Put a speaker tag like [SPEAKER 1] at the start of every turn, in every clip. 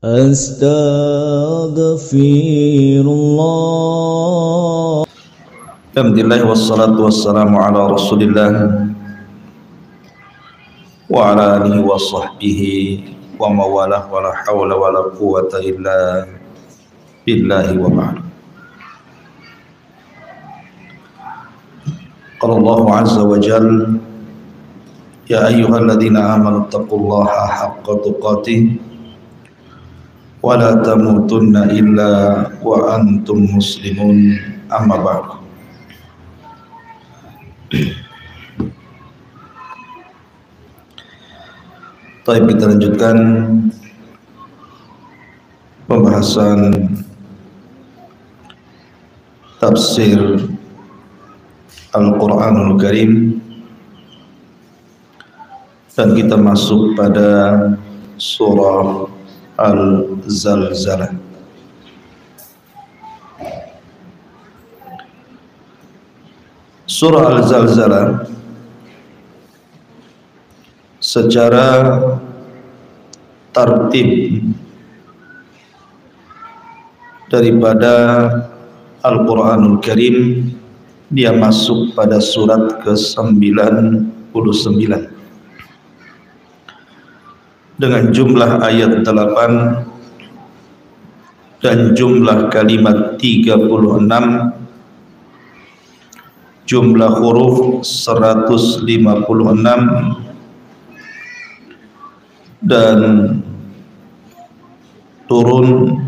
[SPEAKER 1] Astaghfirullah. Alhamdulillah wassalatu wassalamu ala Rasulillah wa ala alihi wa sahbihi wa mawalah wa la hawla wa la quwwata illa billahi wa ba'd. Qala Allahu azza wa jalla ya ayyuhalladzina amanu taqullaha haqqa tuqatih wa la tamutunna illa wa antum muslimun, amma ba'd. Baik, kita lanjutkan pembahasan tafsir Al-Quranul Karim, dan kita masuk pada surah Al-Zalzalah. Surah Al-Zalzalah secara tartib daripada Al-Quranul Karim, dia masuk pada surat ke-99 dengan jumlah ayat 8 dan jumlah kalimat 36, jumlah huruf 156, dan turun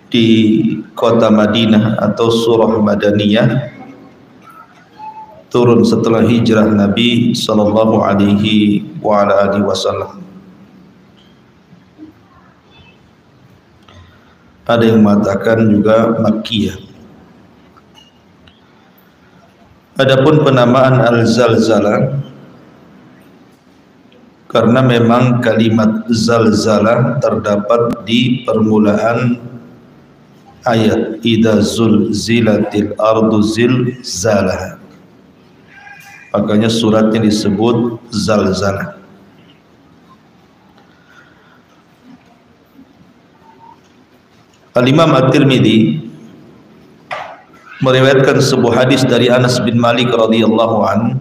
[SPEAKER 1] di kota Madinah atau surah Madaniyah, turun setelah hijrah Nabi sallallahu alaihi wa ala alihi wasallam. Ada yang mengatakan juga Makkiyah. Adapun penamaan Al-Zalzalah karena memang kalimat zalzalah terdapat di permulaan ayat idza zulzilatil ardu zilzalaha, makanya suratnya disebut Zalzalah. Al-Imam At-Tirmidzi meriwayatkan sebuah hadis dari Anas bin Malik radhiyallahu anhu.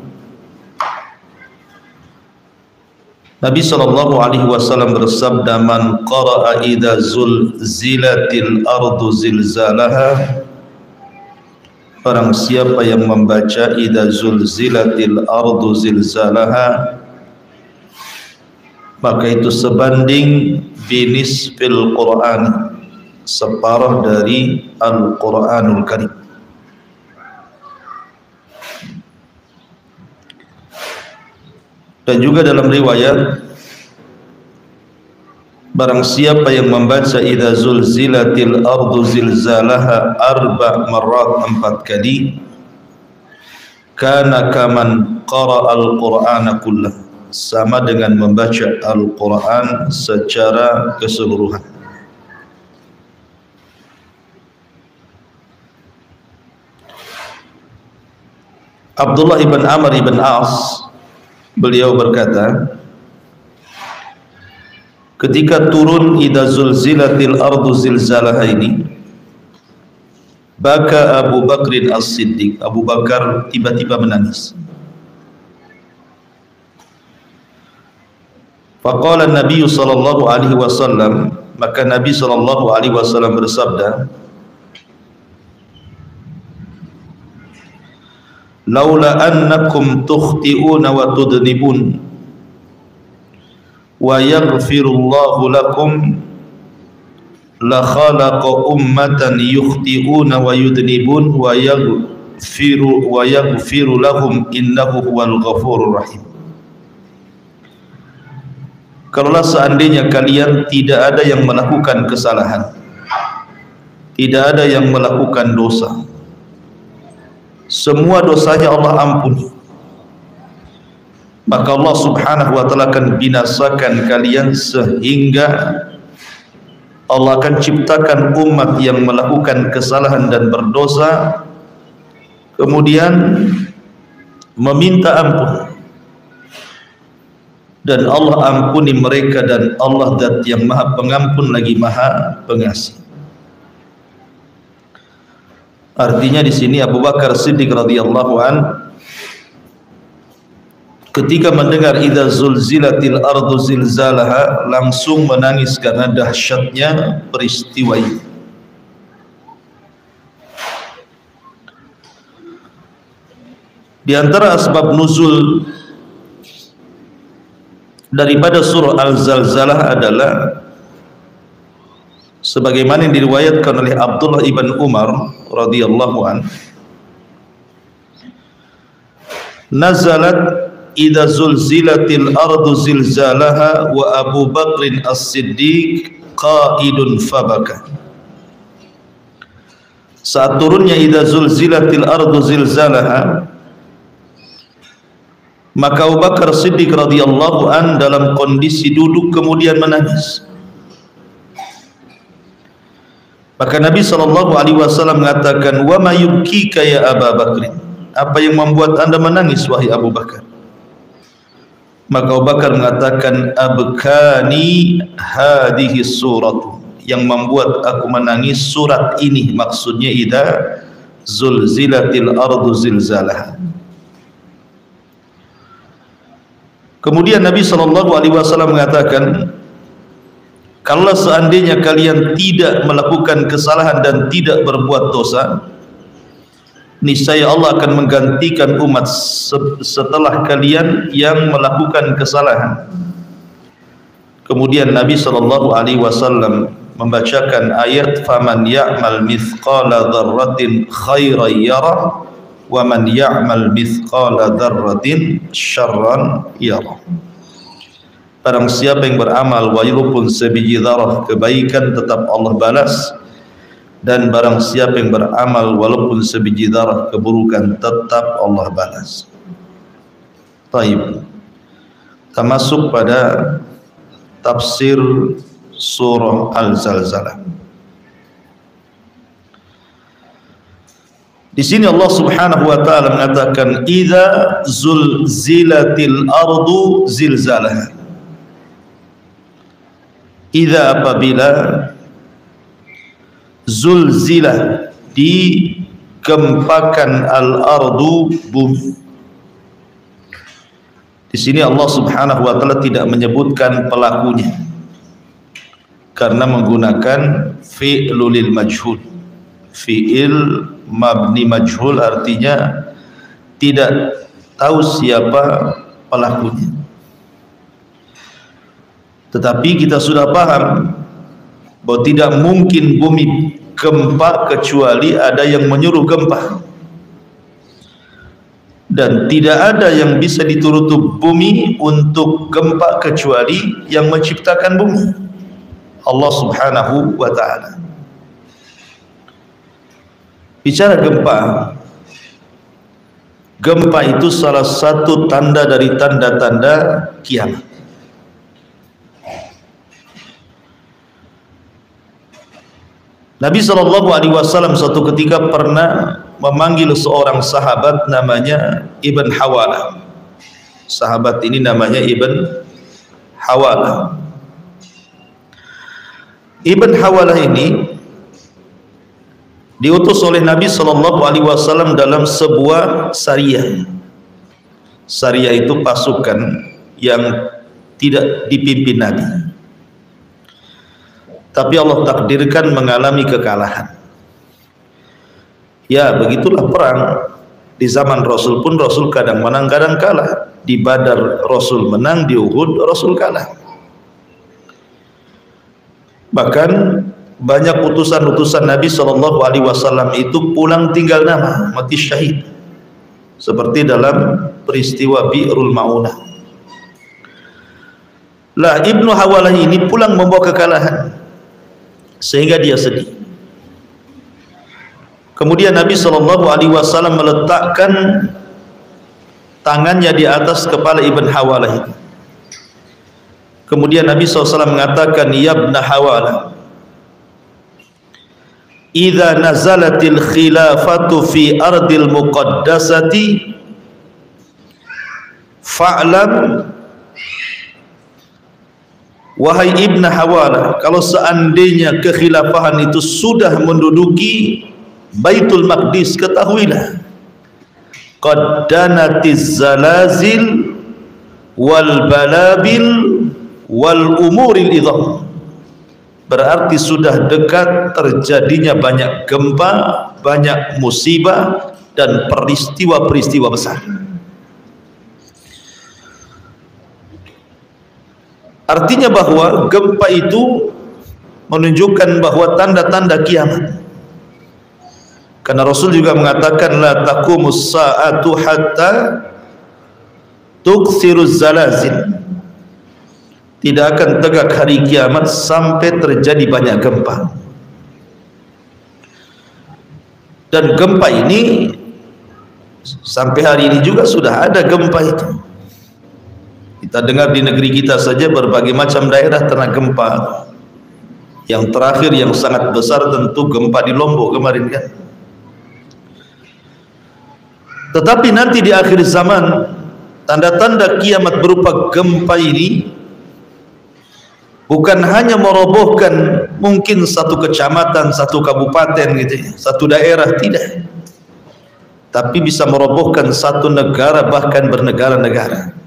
[SPEAKER 1] Nabi sallallahu alaihi wasallam bersabda, "Man qara'a idza zulzilatil ardu zilzalaha," barang siapa yang membaca idza zulzilatil ardu zilzalaha, maka itu sebanding binisfil Qur'an, separuh dari Al-Qur'anul Karim. Dan juga dalam riwayat, barang siapa yang membaca idza zulzilatil ardu zilzalaha 4 marrat, 4 kali, kana kaman qara'al qur'ana kullah, sama dengan membaca Al-Quran secara keseluruhan. Abdullah ibn Amr ibn As, beliau berkata, ketika turun idza zulzilatil ardu zilzalaha ini, baka Abu Bakrin As-Siddiq, Abu Bakar tiba-tiba menangis. Faqala Nabi sallallahu alaihi wasallam, maka Nabi sallallahu alaihi wasallam bersabda, laula annakum tukhti'una wa tudnibun wa yaghfirullahu lakum la khalaqa ummatan yukhti'una wa yudnibun wa yaghfiru lahum innahu huwal ghafurur rahim. Kalaulah seandainya kalian tidak ada yang melakukan kesalahan, tidak ada yang melakukan dosa, semua dosanya Allah ampuni, maka Allah subhanahu wa ta'ala akan binasakan kalian, sehingga Allah akan ciptakan umat yang melakukan kesalahan dan berdosa, kemudian meminta ampun, dan Allah ampuni mereka, dan Allah zat yang maha pengampun lagi maha pengasih. Artinya di sini Abu Bakar Siddiq radhiyallahu an ketika mendengar idza zulzilatil ardu zilzalaha langsung menangis karena dahsyatnya peristiwa itu. Di antara asbab nuzul daripada surah Al-Zalzalah adalah sebagaimana yang diriwayatkan oleh Abdullah ibn Umar radhiyallahu an, nazalat idza zulzilatil ardu zilzalaha wa Abu Bakr as-Siddiq qaidun fabaka. Saat turunnya idza zulzilatil ardu zilzalaha, maka Abu Bakar Siddiq radhiyallahu an dalam kondisi duduk kemudian menangis. Maka Nabi SAW mengatakan, wa ma yubkika ya Abu Bakr, apa yang membuat anda menangis wahai Abu Bakar? Maka Abu Bakar mengatakan, abkani hadhihi suratu, yang membuat aku menangis surat ini, maksudnya idza zulzilatil ardu zilzalaha. Kemudian Nabi SAW mengatakan, kalau seandainya kalian tidak melakukan kesalahan dan tidak berbuat dosa, niscaya Allah akan menggantikan umat setelah kalian yang melakukan kesalahan. Kemudian Nabi SAW membacakan ayat, faman ya'mal mithqala dzarratin khairan yarah wa man ya'mal mithqala dzarratin syarran yarah. Barang siapa yang beramal walaupun sebiji zarah kebaikan tetap Allah balas, dan barang siapa yang beramal walaupun sebiji zarah keburukan tetap Allah balas. Baik. Kita masuk pada tafsir surah Al-Zalzalah. Di sini Allah Subhanahu wa taala mengatakan idza zulzilatil ardu zilzalaha. Idza apabila zulzilah dikempakan al-ardu bumi. Di sini Allah Subhanahu wa taala tidak menyebutkan pelakunya karena menggunakan fi'lul lil majhul. Fi'il mabni majhul artinya tidak tahu siapa pelakunya. Tetapi kita sudah paham bahwa tidak mungkin bumi gempa kecuali ada yang menyuruh gempa, dan tidak ada yang bisa dituruti bumi untuk gempa kecuali yang menciptakan bumi, Allah Subhanahu wa taala. Bicara gempa, gempa itu salah satu tanda dari tanda-tanda kiamat. Nabi SAW suatu ketika pernah memanggil seorang sahabat namanya Ibn Hawalah. Sahabat ini namanya Ibn Hawalah. Ibn Hawalah ini diutus oleh Nabi SAW dalam sebuah sariyah. Sariyah itu pasukan yang tidak dipimpin Nabi, tapi Allah takdirkan mengalami kekalahan. Ya, begitulah perang. Di zaman Rasul pun Rasul kadang menang, kadang kalah. Di Badar Rasul menang, di Uhud Rasul kalah. Bahkan banyak utusan-utusan Nabi SAW itu pulang tinggal nama, mati syahid. Seperti dalam peristiwa Bi'rul Ma'unah. Lah Ibnu Hawalah ini pulang membawa kekalahan, sehingga dia sedih. Kemudian Nabi SAW meletakkan tangannya di atas kepala Ibn Hawalah itu. Kemudian Nabi SAW mengatakan, ya Ibn Hawalah, idza nazalatil khilafatu fi ardil muqaddasati fa'lam wahai Ibn Hawala, kalau seandainya kekhilafahan itu sudah menduduki Baitul Maqdis, ketahuilah qad danatiz zalazil wal balabil wal umuril idham, berarti sudah dekat terjadinya banyak gempa, banyak musibah dan peristiwa-peristiwa besar. Artinya bahwa gempa itu menunjukkan bahwa tanda-tanda kiamat. Karena Rasul juga mengatakan la taqumus sa'atu hatta tukthiruz zalazil. Tidak akan tegak hari kiamat sampai terjadi banyak gempa. Dan gempa ini sampai hari ini juga sudah ada gempa itu. Kita dengar di negeri kita saja berbagai macam daerah terkena gempa. Yang terakhir yang sangat besar tentu gempa di Lombok kemarin kan. Tetapi nanti di akhir zaman tanda-tanda kiamat berupa gempa ini bukan hanya merobohkan mungkin satu kecamatan, satu kabupaten gitu ya, satu daerah, tidak. Tapi bisa merobohkan satu negara, bahkan bernegara-negara.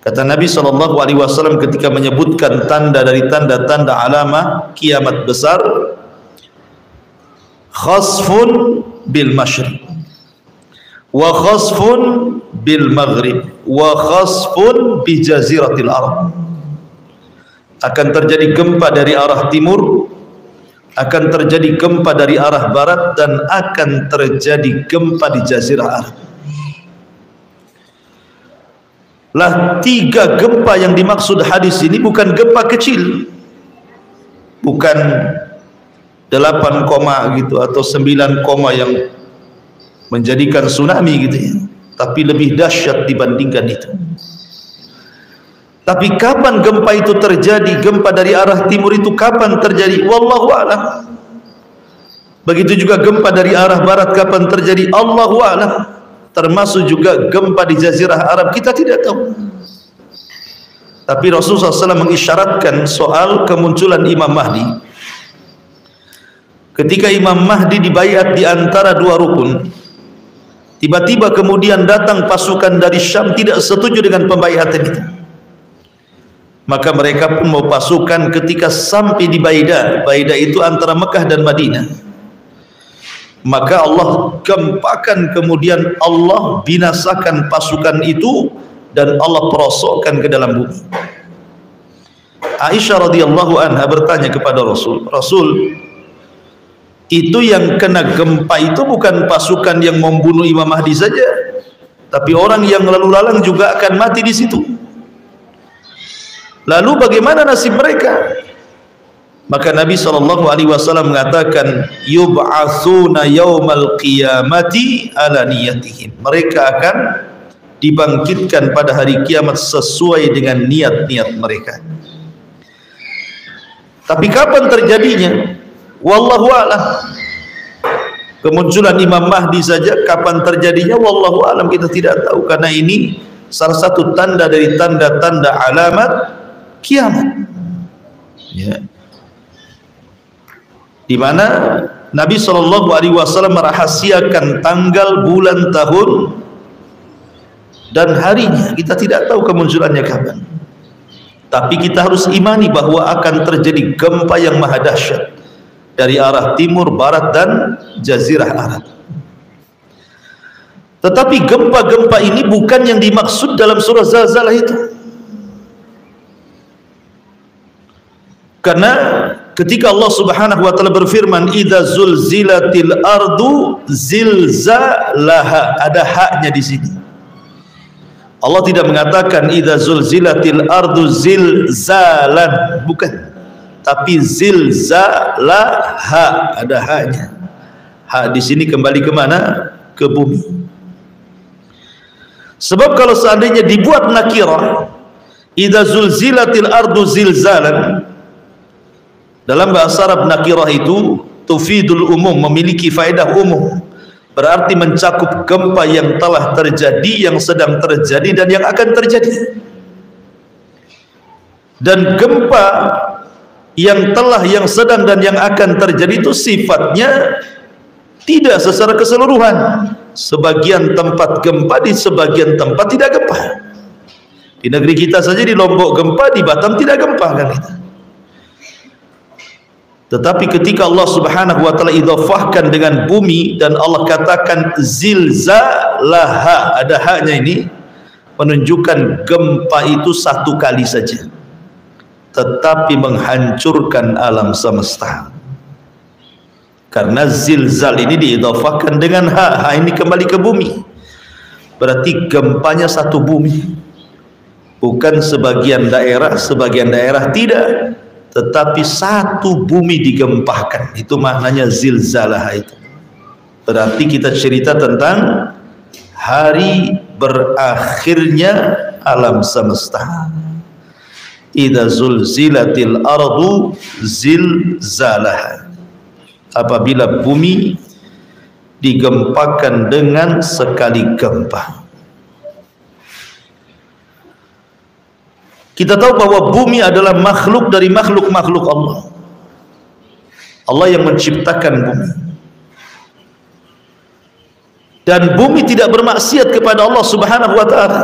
[SPEAKER 1] Kata Nabi SAW ketika menyebutkan tanda dari tanda-tanda alamah kiamat besar, khasfun bil masyriq wa khasfun bil maghrib wa khasfun bi jaziratil arab. Akan terjadi gempa dari arah timur, akan terjadi gempa dari arah barat, dan akan terjadi gempa di jazirah Arab. Lah, 3 gempa yang dimaksud hadis ini bukan gempa kecil, bukan 8, gitu atau 9, yang menjadikan tsunami gitu ya, tapi lebih dahsyat dibandingkan itu. Tapi kapan gempa itu terjadi? Gempa dari arah timur itu kapan terjadi? Wallahu a'lam. Begitu juga gempa dari arah barat kapan terjadi? Allahu a'lam. Termasuk juga gempa di Jazirah Arab, kita tidak tahu. Tapi Rasulullah SAW mengisyaratkan soal kemunculan Imam Mahdi. Ketika Imam Mahdi dibaiat di antara 2 rukun, tiba-tiba kemudian datang pasukan dari Syam tidak setuju dengan pembaiatan itu. Maka mereka pun mau pasukan. Ketika sampai di Baidah, Baidah itu antara Mekah dan Madinah, maka Allah gempakan, kemudian Allah binasakan pasukan itu dan Allah perosokkan ke dalam bumi. Aisyah radhiyallahu anha bertanya kepada Rasul, Rasul, itu yang kena gempa itu bukan pasukan yang membunuh Imam Mahdi saja, tapi orang yang lalu lalang juga akan mati di situ. Lalu bagaimana nasib mereka? Maka Nabi SAW mengatakan, yub'atsuna yaumal qiyamati ala niyatihim. Mereka akan dibangkitkan pada hari kiamat sesuai dengan niat-niat mereka. Tapi kapan terjadinya? Wallahu a'lam. Kemunculan Imam Mahdi saja kapan terjadinya? Wallahu a'lam, kita tidak tahu, karena ini salah satu tanda dari tanda-tanda alamat kiamat. Ya. Di mana Nabi SAW merahasiakan tanggal, bulan, tahun dan harinya. Kita tidak tahu kemunculannya kapan. Tapi kita harus imani bahwa akan terjadi gempa yang maha dahsyat dari arah timur, barat, dan Jazirah Arab. Tetapi gempa-gempa ini bukan yang dimaksud dalam surah Zalzalah itu. Karena ketika Allah Subhanahu wa taala berfirman, idza zulzilatil ardu zilzalaha, ada haknya di sini. Allah tidak mengatakan idza zulzilatil ardu zilzalan, bukan. Tapi zilzalaha, ada haknya. Hak di sini kembali ke mana? Ke bumi. Sebab kalau seandainya dibuat nakirah, idza zulzilatil ardu zilzalan, dalam bahasa Arab nakirah itu tufidul umum, memiliki faedah umum, berarti mencakup gempa yang telah terjadi, yang sedang terjadi, dan yang akan terjadi. Dan gempa yang telah, yang sedang dan yang akan terjadi itu sifatnya tidak secara keseluruhan. Sebagian tempat gempa, di sebagian tempat tidak gempa. Di negeri kita saja di Lombok gempa, di Batam tidak gempa kan itu. Tetapi ketika Allah Subhanahu wa taala idhafahkan dengan bumi dan Allah katakan zilzalaha, ada haknya ini, menunjukkan gempa itu satu kali saja, tetapi menghancurkan alam semesta. Karena zilzal ini diidhafahkan dengan ha ini kembali ke bumi. Berarti gempanya satu bumi. Bukan sebagian daerah tidak, tetapi satu bumi digempahkan. Itu maknanya zilzalah itu. Berarti kita cerita tentang hari berakhirnya alam semesta. Idza zulzilatil ardu zilzalaha. Apabila bumi digempakan dengan sekali gempa. Kita tahu bahwa bumi adalah makhluk dari makhluk-makhluk Allah. Allah yang menciptakan bumi. Dan bumi tidak bermaksiat kepada Allah Subhanahu wa taala.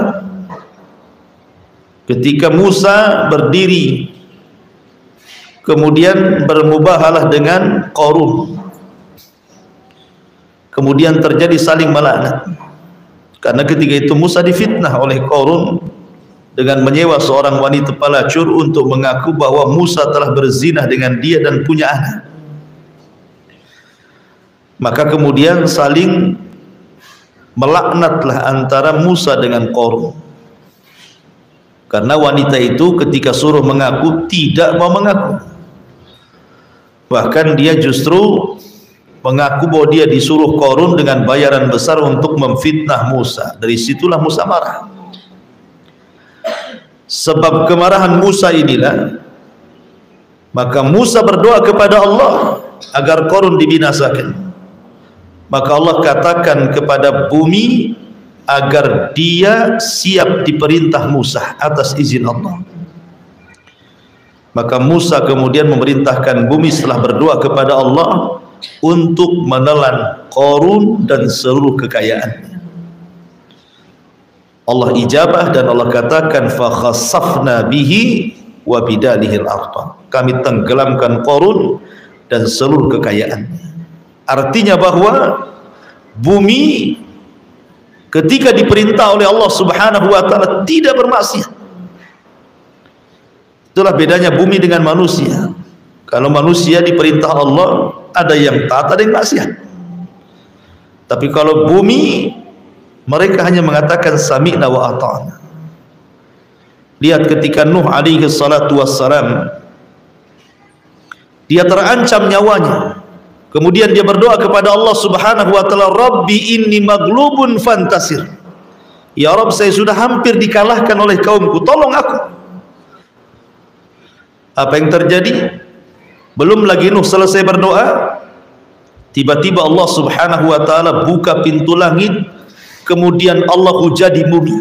[SPEAKER 1] Ketika Musa berdiri kemudian bermubahalah dengan Qarun, kemudian terjadi saling melaknat. Karena ketika itu Musa difitnah oleh Qarun dengan menyewa seorang wanita pelacur untuk mengaku bahwa Musa telah berzinah dengan dia dan punya anak. Maka kemudian saling melaknatlah antara Musa dengan Qarun. Karena wanita itu ketika suruh mengaku tidak mau mengaku. Bahkan dia justru mengaku bahwa dia disuruh Qarun dengan bayaran besar untuk memfitnah Musa. Dari situlah Musa marah. Sebab kemarahan Musa inilah, maka Musa berdoa kepada Allah agar Qarun dibinasakan. Maka Allah katakan kepada bumi agar dia siap diperintah Musa atas izin Allah. Maka Musa kemudian memerintahkan bumi setelah berdoa kepada Allah untuk menelan Qarun dan seluruh kekayaannya. Allah ijabah dan Allah katakan fa khassafna bihi wa bidalihil ardh. Kami tenggelamkan Qarun dan seluruh kekayaannya. Artinya bahwa bumi ketika diperintah oleh Allah Subhanahu wa taala tidak bermaksiat. Itulah bedanya bumi dengan manusia. Kalau manusia diperintah Allah, ada yang taat, ada yang maksiat. Tapi kalau bumi, mereka hanya mengatakan sami'na wa ata'na. Lihat ketika Nuh alaihi salatu wassalam, dia terancam nyawanya. Kemudian dia berdoa kepada Allah Subhanahu wa taala, Rabbi inni maghlubun fantasir. Ya Rabb, saya sudah hampir dikalahkan oleh kaumku, tolong aku. Apa yang terjadi? Belum lagi Nuh selesai berdoa, tiba-tiba Allah Subhanahu wa taala buka pintu langit, kemudian Allah hujadi bumi.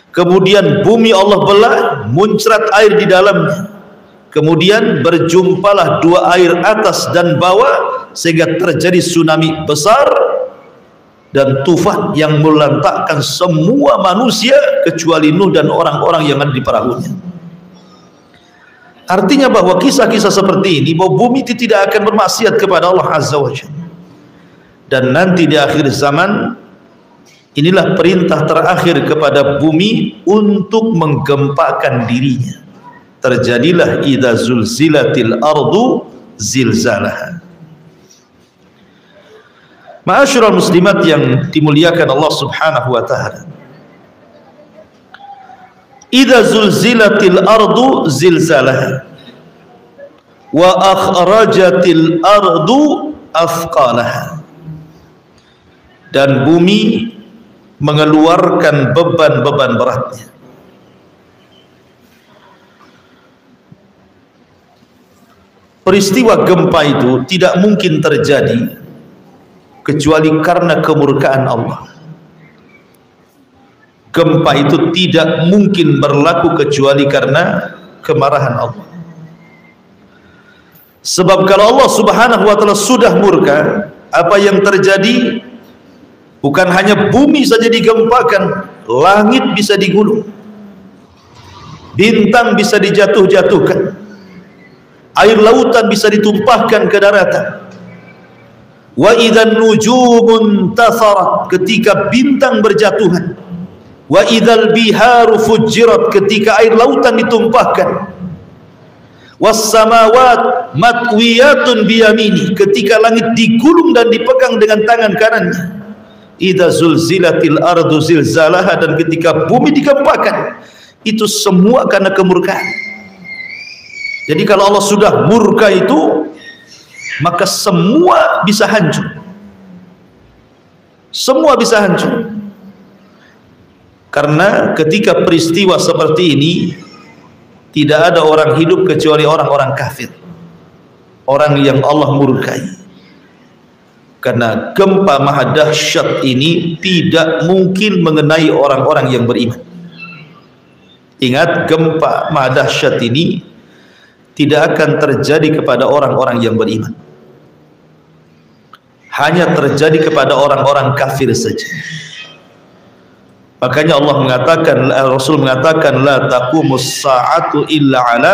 [SPEAKER 1] Kemudian bumi Allah belah, muncrat air di dalamnya. Kemudian berjumpalah dua air atas dan bawah sehingga terjadi tsunami besar dan tufan yang melantakkan semua manusia kecuali Nuh dan orang-orang yang ada di perahunya. Artinya bahwa kisah-kisah seperti ini, bahwa bumi itu tidak akan bermaksiat kepada Allah Azza wa Jalla. Dan nanti di akhir zaman, inilah perintah terakhir kepada bumi untuk menggempakan dirinya. Terjadilah idza zulzilatil ardu zilzalaha. Ma'asyiral muslimat yang dimuliakan Allah Subhanahu wa taala. Idza zulzilatil ardu zilzalaha wa akhrajatil ardu athqalaha. Dan bumi mengeluarkan beban-beban beratnya. Peristiwa gempa itu tidak mungkin terjadi kecuali karena kemurkaan Allah. Gempa itu tidak mungkin berlaku kecuali karena kemarahan Allah. Sebab kalau Allah Subhanahu wa taala sudah murka, apa yang terjadi bukan hanya bumi saja digempakan, langit bisa digulung, bintang bisa dijatuh-jatuhkan, air lautan bisa ditumpahkan ke daratan. Wa idzan nujumun tatharat, ketika bintang berjatuhan. Wa idzal biharu fujirat, ketika air lautan ditumpahkan. Was samawat matwiyatun biyamini, ketika langit digulung dan dipegang dengan tangan kanannya. Idza zulzilatil ardu zilzalaha, dan ketika bumi digempakan. Itu semua karena kemurkaan. Jadi kalau Allah sudah murka itu, maka semua bisa hancur. Semua bisa hancur. Karena ketika peristiwa seperti ini, tidak ada orang hidup kecuali orang-orang kafir, orang yang Allah murkai. Karena gempa maha dahsyat ini tidak mungkin mengenai orang-orang yang beriman. Ingat, gempa maha dahsyat ini tidak akan terjadi kepada orang-orang yang beriman, hanya terjadi kepada orang-orang kafir saja. Makanya Allah mengatakan, Rasul mengatakan, la taqumus sa'atu illa ala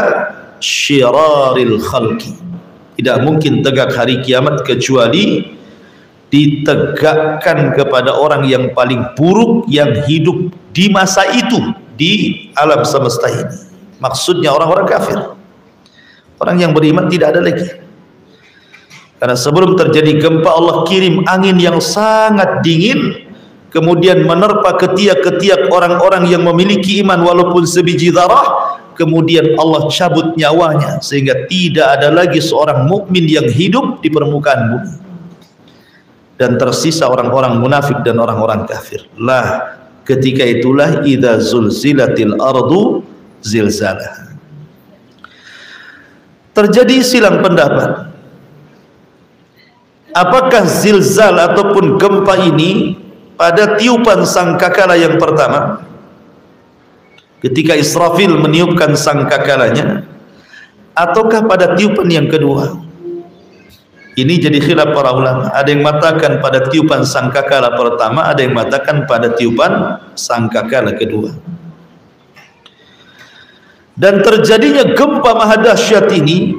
[SPEAKER 1] syiraril khalqi. Tidak mungkin tegak hari kiamat kecuali ditegakkan kepada orang yang paling buruk yang hidup di masa itu di alam semesta ini. Maksudnya orang-orang kafir. Orang yang beriman tidak ada lagi. Karena sebelum terjadi gempa, Allah kirim angin yang sangat dingin, kemudian menerpa ketiak-ketiak orang-orang yang memiliki iman walaupun sebiji zarah. Kemudian Allah cabut nyawanya sehingga tidak ada lagi seorang mukmin yang hidup di permukaan bumi, dan tersisa orang-orang munafik dan orang-orang kafir. Lah, ketika itulah idza zulzilatil ardu zilzalaha. Terjadi silang pendapat, apakah zilzal ataupun gempa ini pada tiupan sangkakala yang pertama, ketika Israfil meniupkan sangkakalanya, ataukah pada tiupan yang kedua? Ini jadi khilaf para ulama. Ada yang mengatakan pada tiupan sangkakala pertama, ada yang mengatakan pada tiupan sangkakala kedua. Dan terjadinya gempa maha dahsyat ini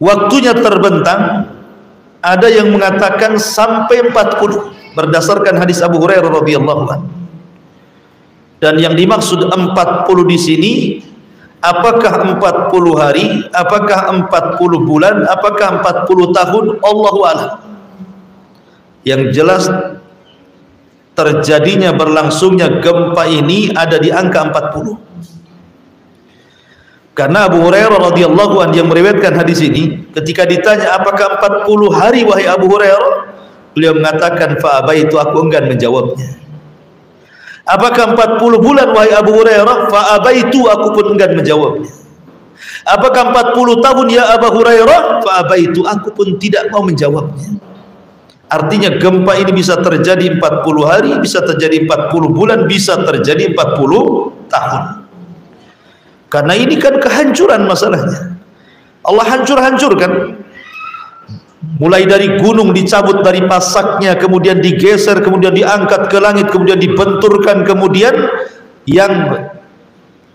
[SPEAKER 1] waktunya terbentang. Ada yang mengatakan sampai 40, berdasarkan hadis Abu Hurairah radhiyallahu anhu. Dan yang dimaksud 40 di sini, apakah 40 hari, apakah 40 bulan, apakah 40 tahun, Allahu a'lam. Yang jelas terjadinya berlangsungnya gempa ini ada di angka 40. Karena Abu Hurairah radhiyallahu anhu yang meriwayatkan hadis ini, ketika ditanya apakah 40 hari wahai Abu Hurairah, beliau mengatakan fa abaitu, aku enggan menjawabnya. Apakah 40 bulan wahai Abu Hurairah? Fa abaitu, aku pun enggan menjawabnya. Apakah 40 tahun ya Abu Hurairah? Fa abaitu, aku pun tidak mau menjawabnya. Artinya gempa ini bisa terjadi 40 hari, bisa terjadi 40 bulan, bisa terjadi 40 tahun. Karena ini kan kehancuran masalahnya. Allah hancur-hancurkan. Mulai dari gunung dicabut dari pasaknya, kemudian digeser, kemudian diangkat ke langit, kemudian dibenturkan, kemudian yang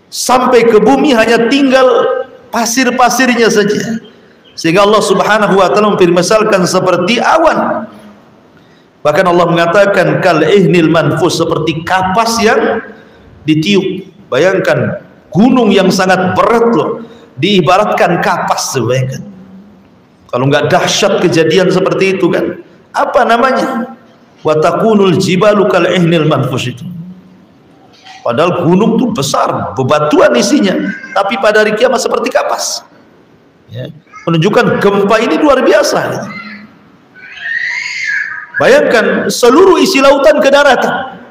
[SPEAKER 1] sampai ke bumi hanya tinggal pasir-pasirnya saja. Sehingga Allah Subhanahu wa taala mempermisalkan seperti awan. Bahkan Allah mengatakan kal ihnil manfus, seperti kapas yang ditiup. Bayangkan gunung yang sangat berat loh, diibaratkan kapas. Bayangkan kalau nggak dahsyat kejadian seperti itu kan, apa namanya? Wa takunul jibalu kal ihnil manfus itu. Padahal gunung itu besar, bebatuan isinya, tapi pada hari kiamat seperti kapas. Ya, menunjukkan gempa ini luar biasa. Bayangkan seluruh isi lautan ke daratan.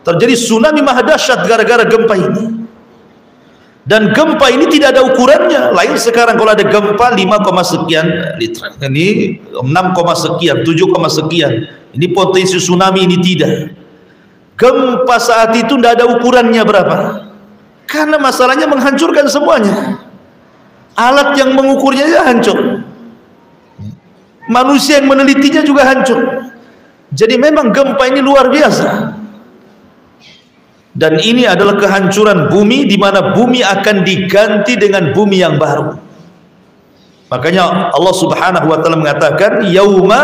[SPEAKER 1] Terjadi tsunami maha dahsyat gara-gara gempa ini. Dan gempa ini tidak ada ukurannya. Lain sekarang kalau ada gempa 5, sekian liter, ini 6, sekian, 7, sekian. Ini potensi tsunami, ini tidak. Gempa saat itu tidak ada ukurannya berapa. Karena masalahnya menghancurkan semuanya. Alat yang mengukurnya ya hancur. Manusia yang menelitinya juga hancur. Jadi memang gempa ini luar biasa. Dan ini adalah kehancuran bumi, di mana bumi akan diganti dengan bumi yang baru. Makanya Allah Subhanahu wa taala mengatakan yauma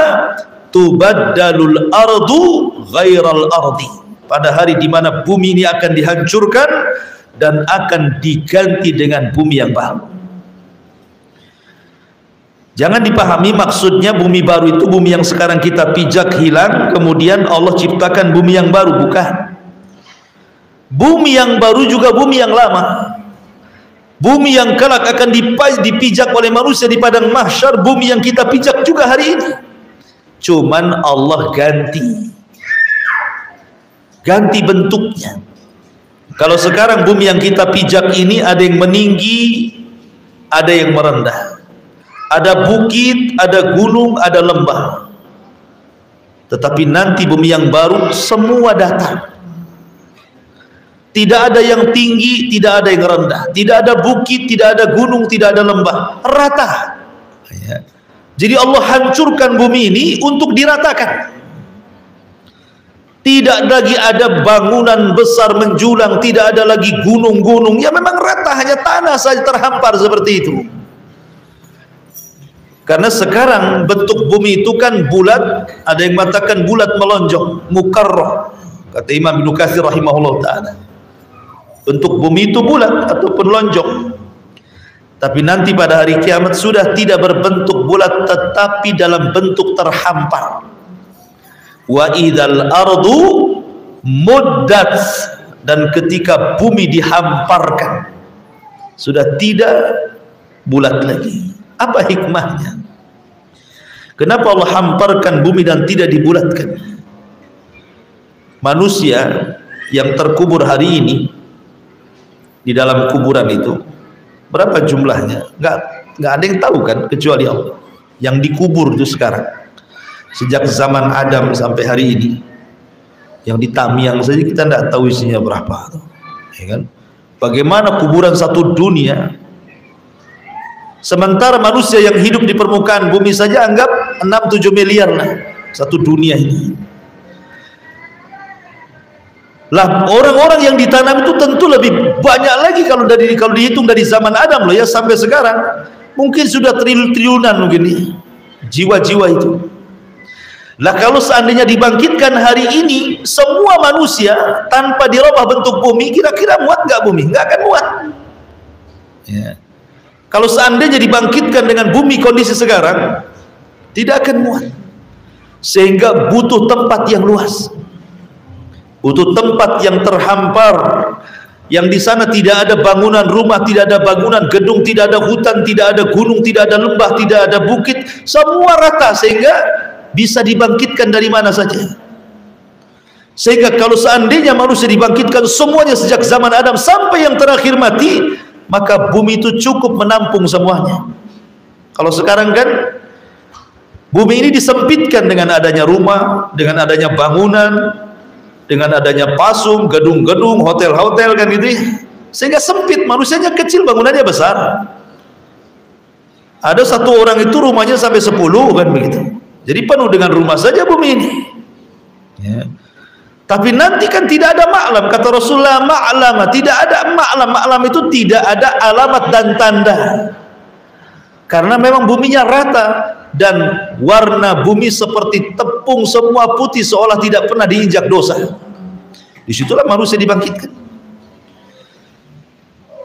[SPEAKER 1] tubaddalul ardu ghairal ardi. Pada hari di mana bumi ini akan dihancurkan dan akan diganti dengan bumi yang baru. Jangan dipahami maksudnya bumi baru itu bumi yang sekarang kita pijak hilang, kemudian Allah ciptakan bumi yang baru. Bukan. Bumi yang baru juga bumi yang lama. Bumi yang kelak akan dipijak oleh manusia di padang mahsyar, bumi yang kita pijak juga hari ini. Cuman Allah ganti bentuknya. Kalau sekarang bumi yang kita pijak ini ada yang meninggi, ada yang merendah. Ada bukit, ada gunung, ada lembah. Tetapi nanti bumi yang baru semua datar. Tidak ada yang tinggi, tidak ada yang rendah. Tidak ada bukit, tidak ada gunung, tidak ada lembah. Rata. Jadi Allah hancurkan bumi ini untuk diratakan. Tidak lagi ada bangunan besar menjulang, tidak ada lagi gunung-gunung. Ya memang rata, hanya tanah saja terhampar seperti itu. Karena sekarang bentuk bumi itu kan bulat, ada yang mengatakan bulat melonjong, mukarrah. Kata Imam Ibnu Katsir rahimahullah taala. Bentuk bumi itu bulat ataupun lonjong. Tapi nanti pada hari kiamat sudah tidak berbentuk bulat, tetapi dalam bentuk terhampar. Wa idzal ardu muddat, dan ketika bumi dihamparkan sudah tidak bulat lagi. Apa hikmahnya? Kenapa Allah hamparkan bumi dan tidak dibulatkan? Manusia yang terkubur hari ini di dalam kuburan itu berapa jumlahnya? Nggak ada yang tahu kan, kecuali Allah. Yang dikubur itu sekarang, sejak zaman Adam sampai hari ini, yang di Tamiang saja kita tidak tahu isinya berapa, ya kan? Bagaimana kuburan satu dunia? Sementara manusia yang hidup di permukaan bumi saja anggap 6-7 miliar lah satu dunia ini. Lah orang-orang yang ditanam itu tentu lebih banyak lagi kalau dihitung dari zaman Adam loh ya sampai sekarang, mungkin sudah triliunan mungkin nih jiwa-jiwa itu. Lah kalau seandainya dibangkitkan hari ini semua manusia tanpa dirubah bentuk bumi, kira-kira muat nggak bumi? Nggak akan muat. Ya. Kalau seandainya dibangkitkan dengan bumi kondisi sekarang, tidak akan muat. Sehingga butuh tempat yang luas, butuh tempat yang terhampar, yang di sana tidak ada bangunan rumah, tidak ada bangunan gedung, tidak ada hutan, tidak ada gunung, tidak ada lembah, tidak ada bukit, semua rata sehingga bisa dibangkitkan dari mana saja. Sehingga kalau seandainya manusia dibangkitkan semuanya sejak zaman Adam sampai yang terakhir mati, maka bumi itu cukup menampung semuanya. Kalau sekarang kan bumi ini disempitkan dengan adanya rumah, dengan adanya bangunan, dengan adanya pasung, gedung-gedung, hotel-hotel kan gitu ya. Sehingga sempit, manusianya kecil, bangunannya besar. Ada satu orang itu rumahnya sampai 10 kan begitu. Jadi penuh dengan rumah saja bumi ini. Ya. Tapi nanti kan tidak ada ma'lam, kata Rasulullah, ma'lama, tidak ada ma'lam. Ma'lam itu tidak ada alamat dan tanda. Karena memang buminya rata dan warna bumi seperti tepung, semua putih seolah tidak pernah diinjak dosa. Disitulah manusia dibangkitkan.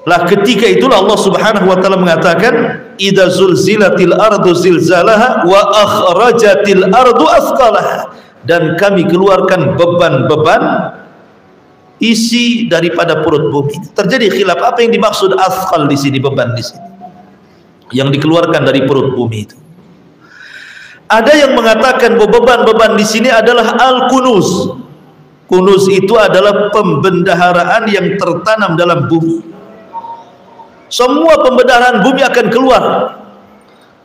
[SPEAKER 1] Lah ketika itulah Allah Subhanahu wa taala mengatakan, idza zulzilatil ardu zilzalaha wa akhrajatil ardu athqalaha. Dan kami keluarkan beban-beban isi daripada perut bumi. Terjadi khilaf apa yang dimaksud athqal di sini, beban di sini yang dikeluarkan dari perut bumi itu. Ada yang mengatakan bahwa beban-beban di sini adalah al-kunuz. Kunuz itu adalah pembendaharaan yang tertanam dalam bumi. Semua pembendaharaan bumi akan keluar.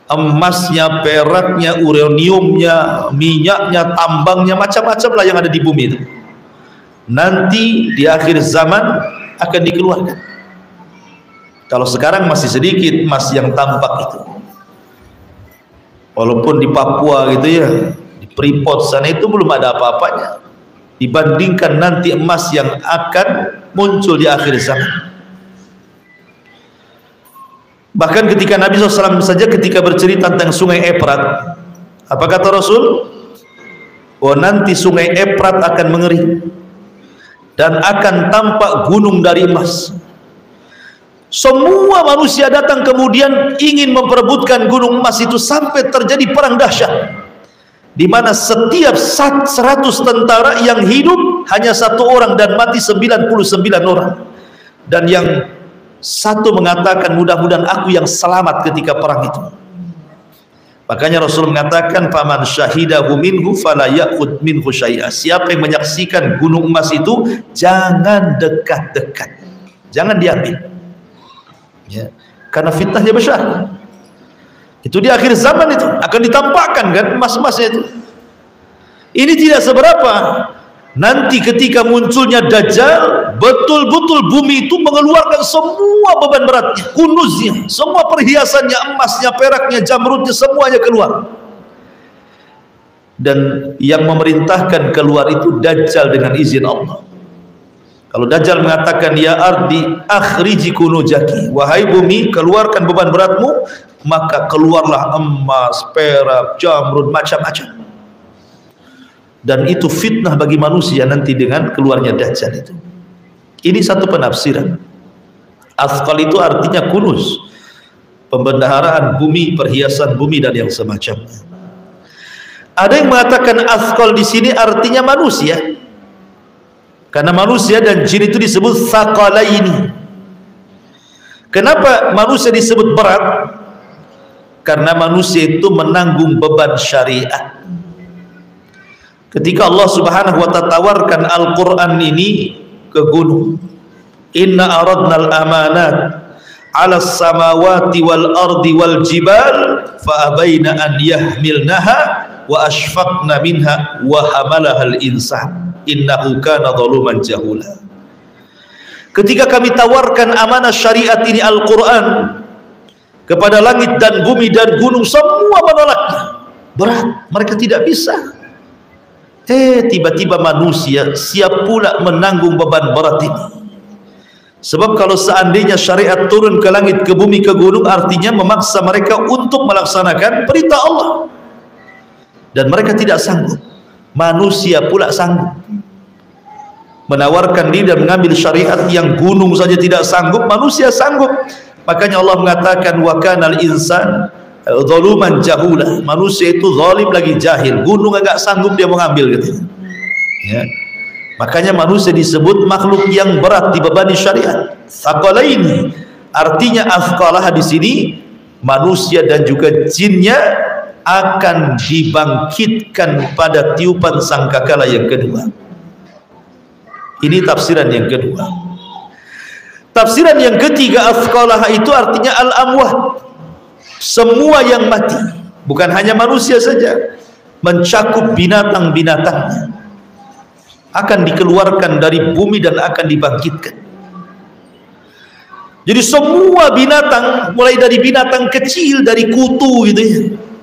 [SPEAKER 1] Emasnya, peraknya, uraniumnya, minyaknya, tambangnya, macam-macam lah yang ada di bumi itu. Nanti di akhir zaman akan dikeluarkan. Kalau sekarang masih sedikit emas yang tampak itu. Walaupun di Papua gitu ya, di Freeport sana itu belum ada apa-apanya dibandingkan nanti emas yang akan muncul di akhir zaman. Bahkan ketika Nabi SAW saja ketika bercerita tentang sungai Efrat, apa kata Rasul? Oh, nanti sungai Efrat akan mengering dan akan tampak gunung dari emas. Semua manusia datang kemudian ingin memperebutkan gunung emas itu sampai terjadi perang dahsyat, di mana setiap 100 tentara yang hidup hanya 1 orang dan mati 99 orang, dan yang satu mengatakan mudah-mudahan aku yang selamat ketika perang itu. Makanya Rasul mengatakan faman syahidahu minhu fala ya'khud minhu syai'a. Siapa yang menyaksikan gunung emas itu jangan dekat-dekat, jangan diambil ya, karena fitnahnya besar. Itu di akhir zaman itu akan ditampakkan kan emas-emasnya itu. Ini tidak seberapa. Nanti ketika munculnya Dajjal, betul-betul bumi itu mengeluarkan semua beban beratnya, kunuznya, semua perhiasannya, emasnya, peraknya, jamrudnya, semuanya keluar. Dan yang memerintahkan keluar itu Dajjal dengan izin Allah. Kalau Dajjal mengatakan ya ardi akhriji kunujaki, wahai bumi keluarkan beban beratmu, maka keluarlah emas, perak, jamrud, macam-macam. Dan itu fitnah bagi manusia nanti dengan keluarnya Dajjal itu. Ini satu penafsiran. Asqal itu artinya kunuz, pembendaharaan bumi, perhiasan bumi dan yang semacamnya. Ada yang mengatakan asqal di sini artinya manusia. Karena manusia dan jin itu disebut tsaqalaini. Kenapa manusia disebut berat? Karena manusia itu menanggung beban syariat. Ketika Allah Subhanahu wa ta'ala tawarkan Al-Qur'an ini ke gunung, inna aradnal amanat 'alas samawati wal ardi wal jibal fa abaina an yahmilnaha wa ashfaqna minha wa hamalahal insan innahu kana zaluman jahula. Ketika kami tawarkan amanah syariat ini Al-Qur'an kepada langit dan bumi dan gunung, semua menolaknya. Berat, mereka tidak bisa. Tiba-tiba manusia siap pula menanggung beban berat ini. Sebab kalau seandainya syariat turun ke langit, ke bumi, ke gunung, artinya memaksa mereka untuk melaksanakan perintah Allah. Dan mereka tidak sanggup. Manusia pula sanggup menawarkan diri dan mengambil syariat yang gunung saja tidak sanggup, manusia sanggup. Makanya Allah mengatakan wa kanal insan zaluman jahula. Manusia itu zalim lagi jahil, gunung enggak sanggup dia mengambil gitu ya. Makanya manusia disebut makhluk yang berat dibebani syariat. Tsaqalaini artinya afqalah di sini manusia dan juga jinnya akan dibangkitkan pada tiupan sangkakala yang kedua. Ini tafsiran yang kedua. Tafsiran yang ketiga, afqalah itu artinya al-amwat, semua yang mati, bukan hanya manusia saja, mencakup binatang-binatangnya akan dikeluarkan dari bumi dan akan dibangkitkan. Jadi semua binatang, mulai dari binatang kecil, dari kutu gitu ya,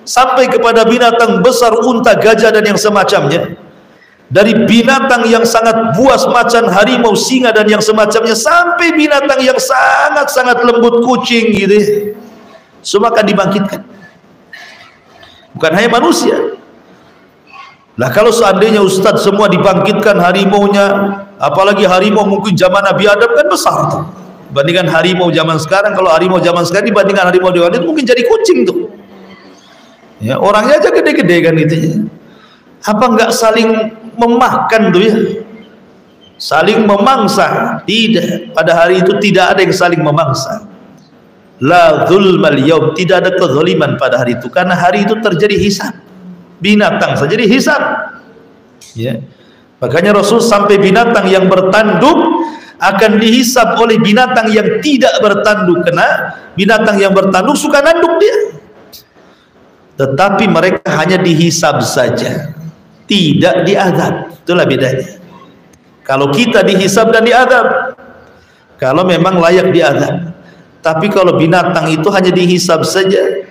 [SPEAKER 1] sampai kepada binatang besar, unta, gajah dan yang semacamnya, dari binatang yang sangat buas macan, harimau, singa dan yang semacamnya, sampai binatang yang sangat-sangat lembut, kucing gitu ya, semua akan dibangkitkan. Bukan hanya manusia. Lah kalau seandainya Ustadz semua dibangkitkan, harimaunya, apalagi harimau mungkin zaman Nabi Adam kan besar tuh, bandingkan harimau zaman sekarang. Kalau harimau zaman sekarang dibandingkan harimau zaman itu mungkin jadi kucing tuh ya, orangnya aja gede-gede kan gitu ya. Apa enggak saling memakan tuh ya, saling memangsa? Tidak, pada hari itu tidak ada yang saling memangsa. La zulmal yaum, tidak ada kezaliman pada hari itu, karena hari itu terjadi hisab. Binatang saja dihisab ya. Makanya Rasul sampai binatang yang bertanduk akan dihisab oleh binatang yang tidak bertanduk, karena binatang yang bertanduk suka nanduk dia, tetapi mereka hanya dihisab saja, tidak diazab. Itulah bedanya. Kalau kita dihisab dan diazab, kalau memang layak diazab. Tapi kalau binatang itu hanya dihisab saja,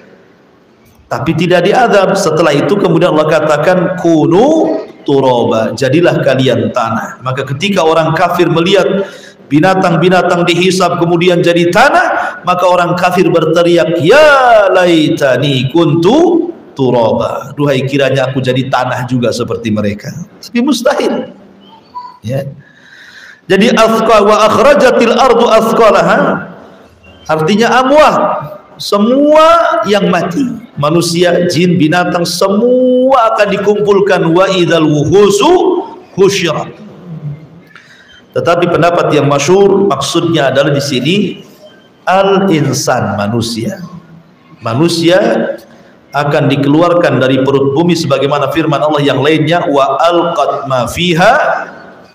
[SPEAKER 1] tapi tidak diazab. Setelah itu kemudian Allah katakan kunu turaba, jadilah kalian tanah. Maka ketika orang kafir melihat binatang-binatang dihisab kemudian jadi tanah, maka orang kafir berteriak, ya laitani kuntu turaba, duhai kiranya aku jadi tanah juga seperti mereka. Tapi mustahil, ya. Jadi athqa wa akhrajatil ardu athqalaha, artinya amwat, semua yang mati, manusia, jin, binatang, semua akan dikumpulkan. Wa idzal wuhusu husyirat. Tetapi pendapat yang masyhur maksudnya adalah di sini al-insan, manusia. Manusia akan dikeluarkan dari perut bumi sebagaimana firman Allah yang lainnya, wa alqat ma fiha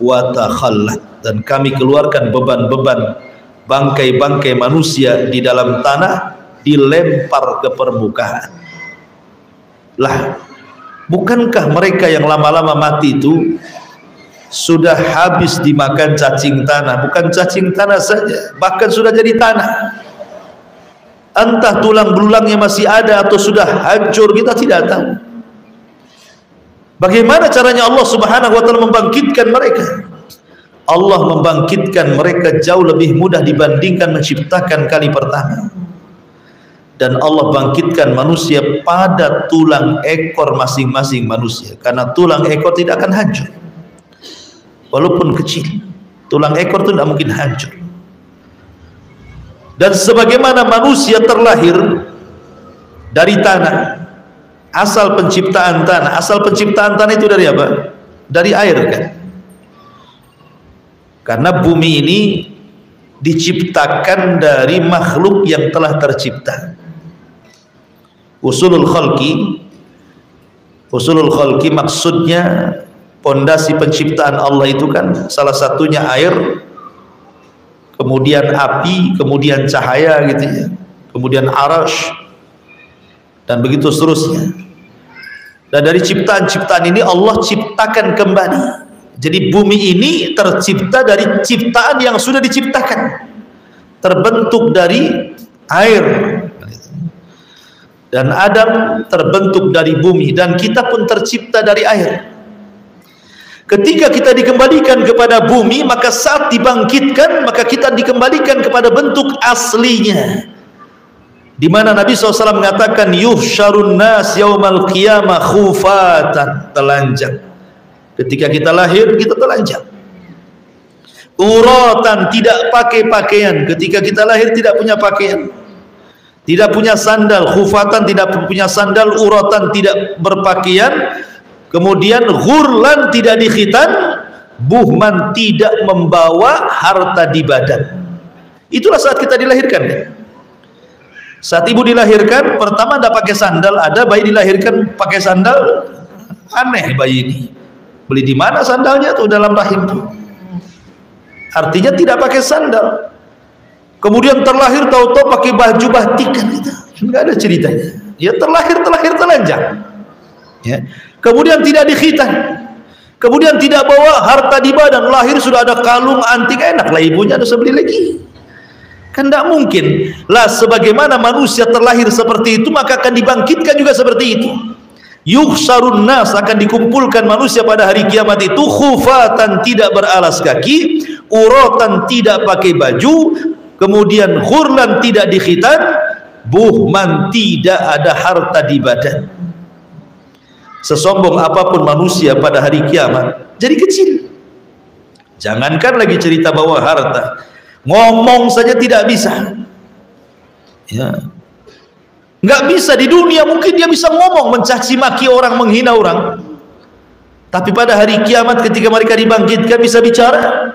[SPEAKER 1] wa takhallat, dan kami keluarkan beban-beban bangkai-bangkai manusia di dalam tanah, dilempar ke permukaan. Lah, bukankah mereka yang lama-lama mati itu sudah habis dimakan cacing tanah? Bukan cacing tanah saja, bahkan sudah jadi tanah. Entah tulang belulangnya masih ada atau sudah hancur, kita tidak tahu. Bagaimana caranya Allah Subhanahu wa taala membangkitkan mereka? Allah membangkitkan mereka jauh lebih mudah dibandingkan menciptakan kali pertama. Dan Allah bangkitkan manusia pada tulang ekor masing-masing manusia, karena tulang ekor tidak akan hancur walaupun kecil. Tulang ekor itu tidak mungkin hancur. Dan sebagaimana manusia terlahir dari tanah, asal penciptaan tanah itu dari apa? Dari air, kan? Karena bumi ini diciptakan dari makhluk yang telah tercipta. Usulul khalqi maksudnya pondasi penciptaan Allah itu kan salah satunya air, kemudian api, kemudian cahaya gitu ya, kemudian arash, dan begitu seterusnya. Dan dari ciptaan-ciptaan ini Allah ciptakan kembali. Jadi bumi ini tercipta dari ciptaan yang sudah diciptakan, terbentuk dari air, dan Adam terbentuk dari bumi, dan kita pun tercipta dari air. Ketika kita dikembalikan kepada bumi, maka saat dibangkitkan, maka kita dikembalikan kepada bentuk aslinya, di mana Nabi SAW mengatakan yuhsyarun nas yaumal qiyamah khufatan, telanjang. Ketika kita lahir, kita telanjang. Uratan, tidak pakai pakaian. Ketika kita lahir tidak punya pakaian, tidak punya sandal. Khufatan, tidak punya sandal. Uratan, tidak berpakaian. Kemudian ghurlan, tidak dikhitan. Buhman, tidak membawa harta di badan. Itulah saat kita dilahirkan. Saat ibu dilahirkan, pertama tidak pakai sandal. Ada bayi dilahirkan pakai sandal, aneh bayi ini. Beli di mana sandalnya tuh dalam rahim tuh? Artinya tidak pakai sandal. Kemudian terlahir tahu-tahu pakai baju batikan gitu. Enggak ada ceritanya. Ya terlahir telanjang. Ya. Kemudian tidak dikhitan. Kemudian tidak bawa harta di badan. Lahir sudah ada kalung antik, enak lah ibunya ada beli lagi. Kan tidak mungkin. Lah sebagaimana manusia terlahir seperti itu, maka akan dibangkitkan juga seperti itu. Yuhsarun nas, akan dikumpulkan manusia pada hari kiamat itu khufatan, tidak beralas kaki, uratan, tidak pakai baju, kemudian khurlan, tidak dikhitan, buhman, tidak ada harta di badan. Sesombong apapun manusia pada hari kiamat jadi kecil. Jangankan lagi cerita bawa harta, ngomong saja tidak bisa. Ya, nggak bisa. Di dunia mungkin dia bisa ngomong, mencaci maki orang, menghina orang, tapi pada hari kiamat ketika mereka dibangkitkan bisa bicara.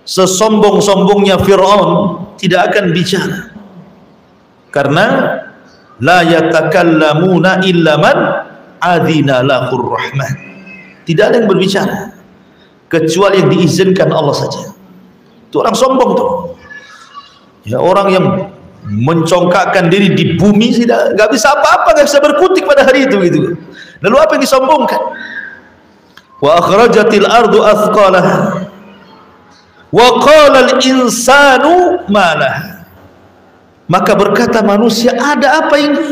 [SPEAKER 1] Sesombong-sombongnya Fir'aun tidak akan bicara, karena la yatakallamuna illa man adzina lahur rahman. Tidak ada yang berbicara kecuali yang diizinkan Allah saja. Itu orang sombong tuh. Ya, orang yang mencongkakkan diri di bumi tidak, nggak bisa apa-apa, nggak bisa berkutik pada hari itu gitu. Lalu apa yang disombongkan? Wa akhrajatil ardu athqalaha wa qala al insanu ma laha. Maka berkata manusia, ada apa ini?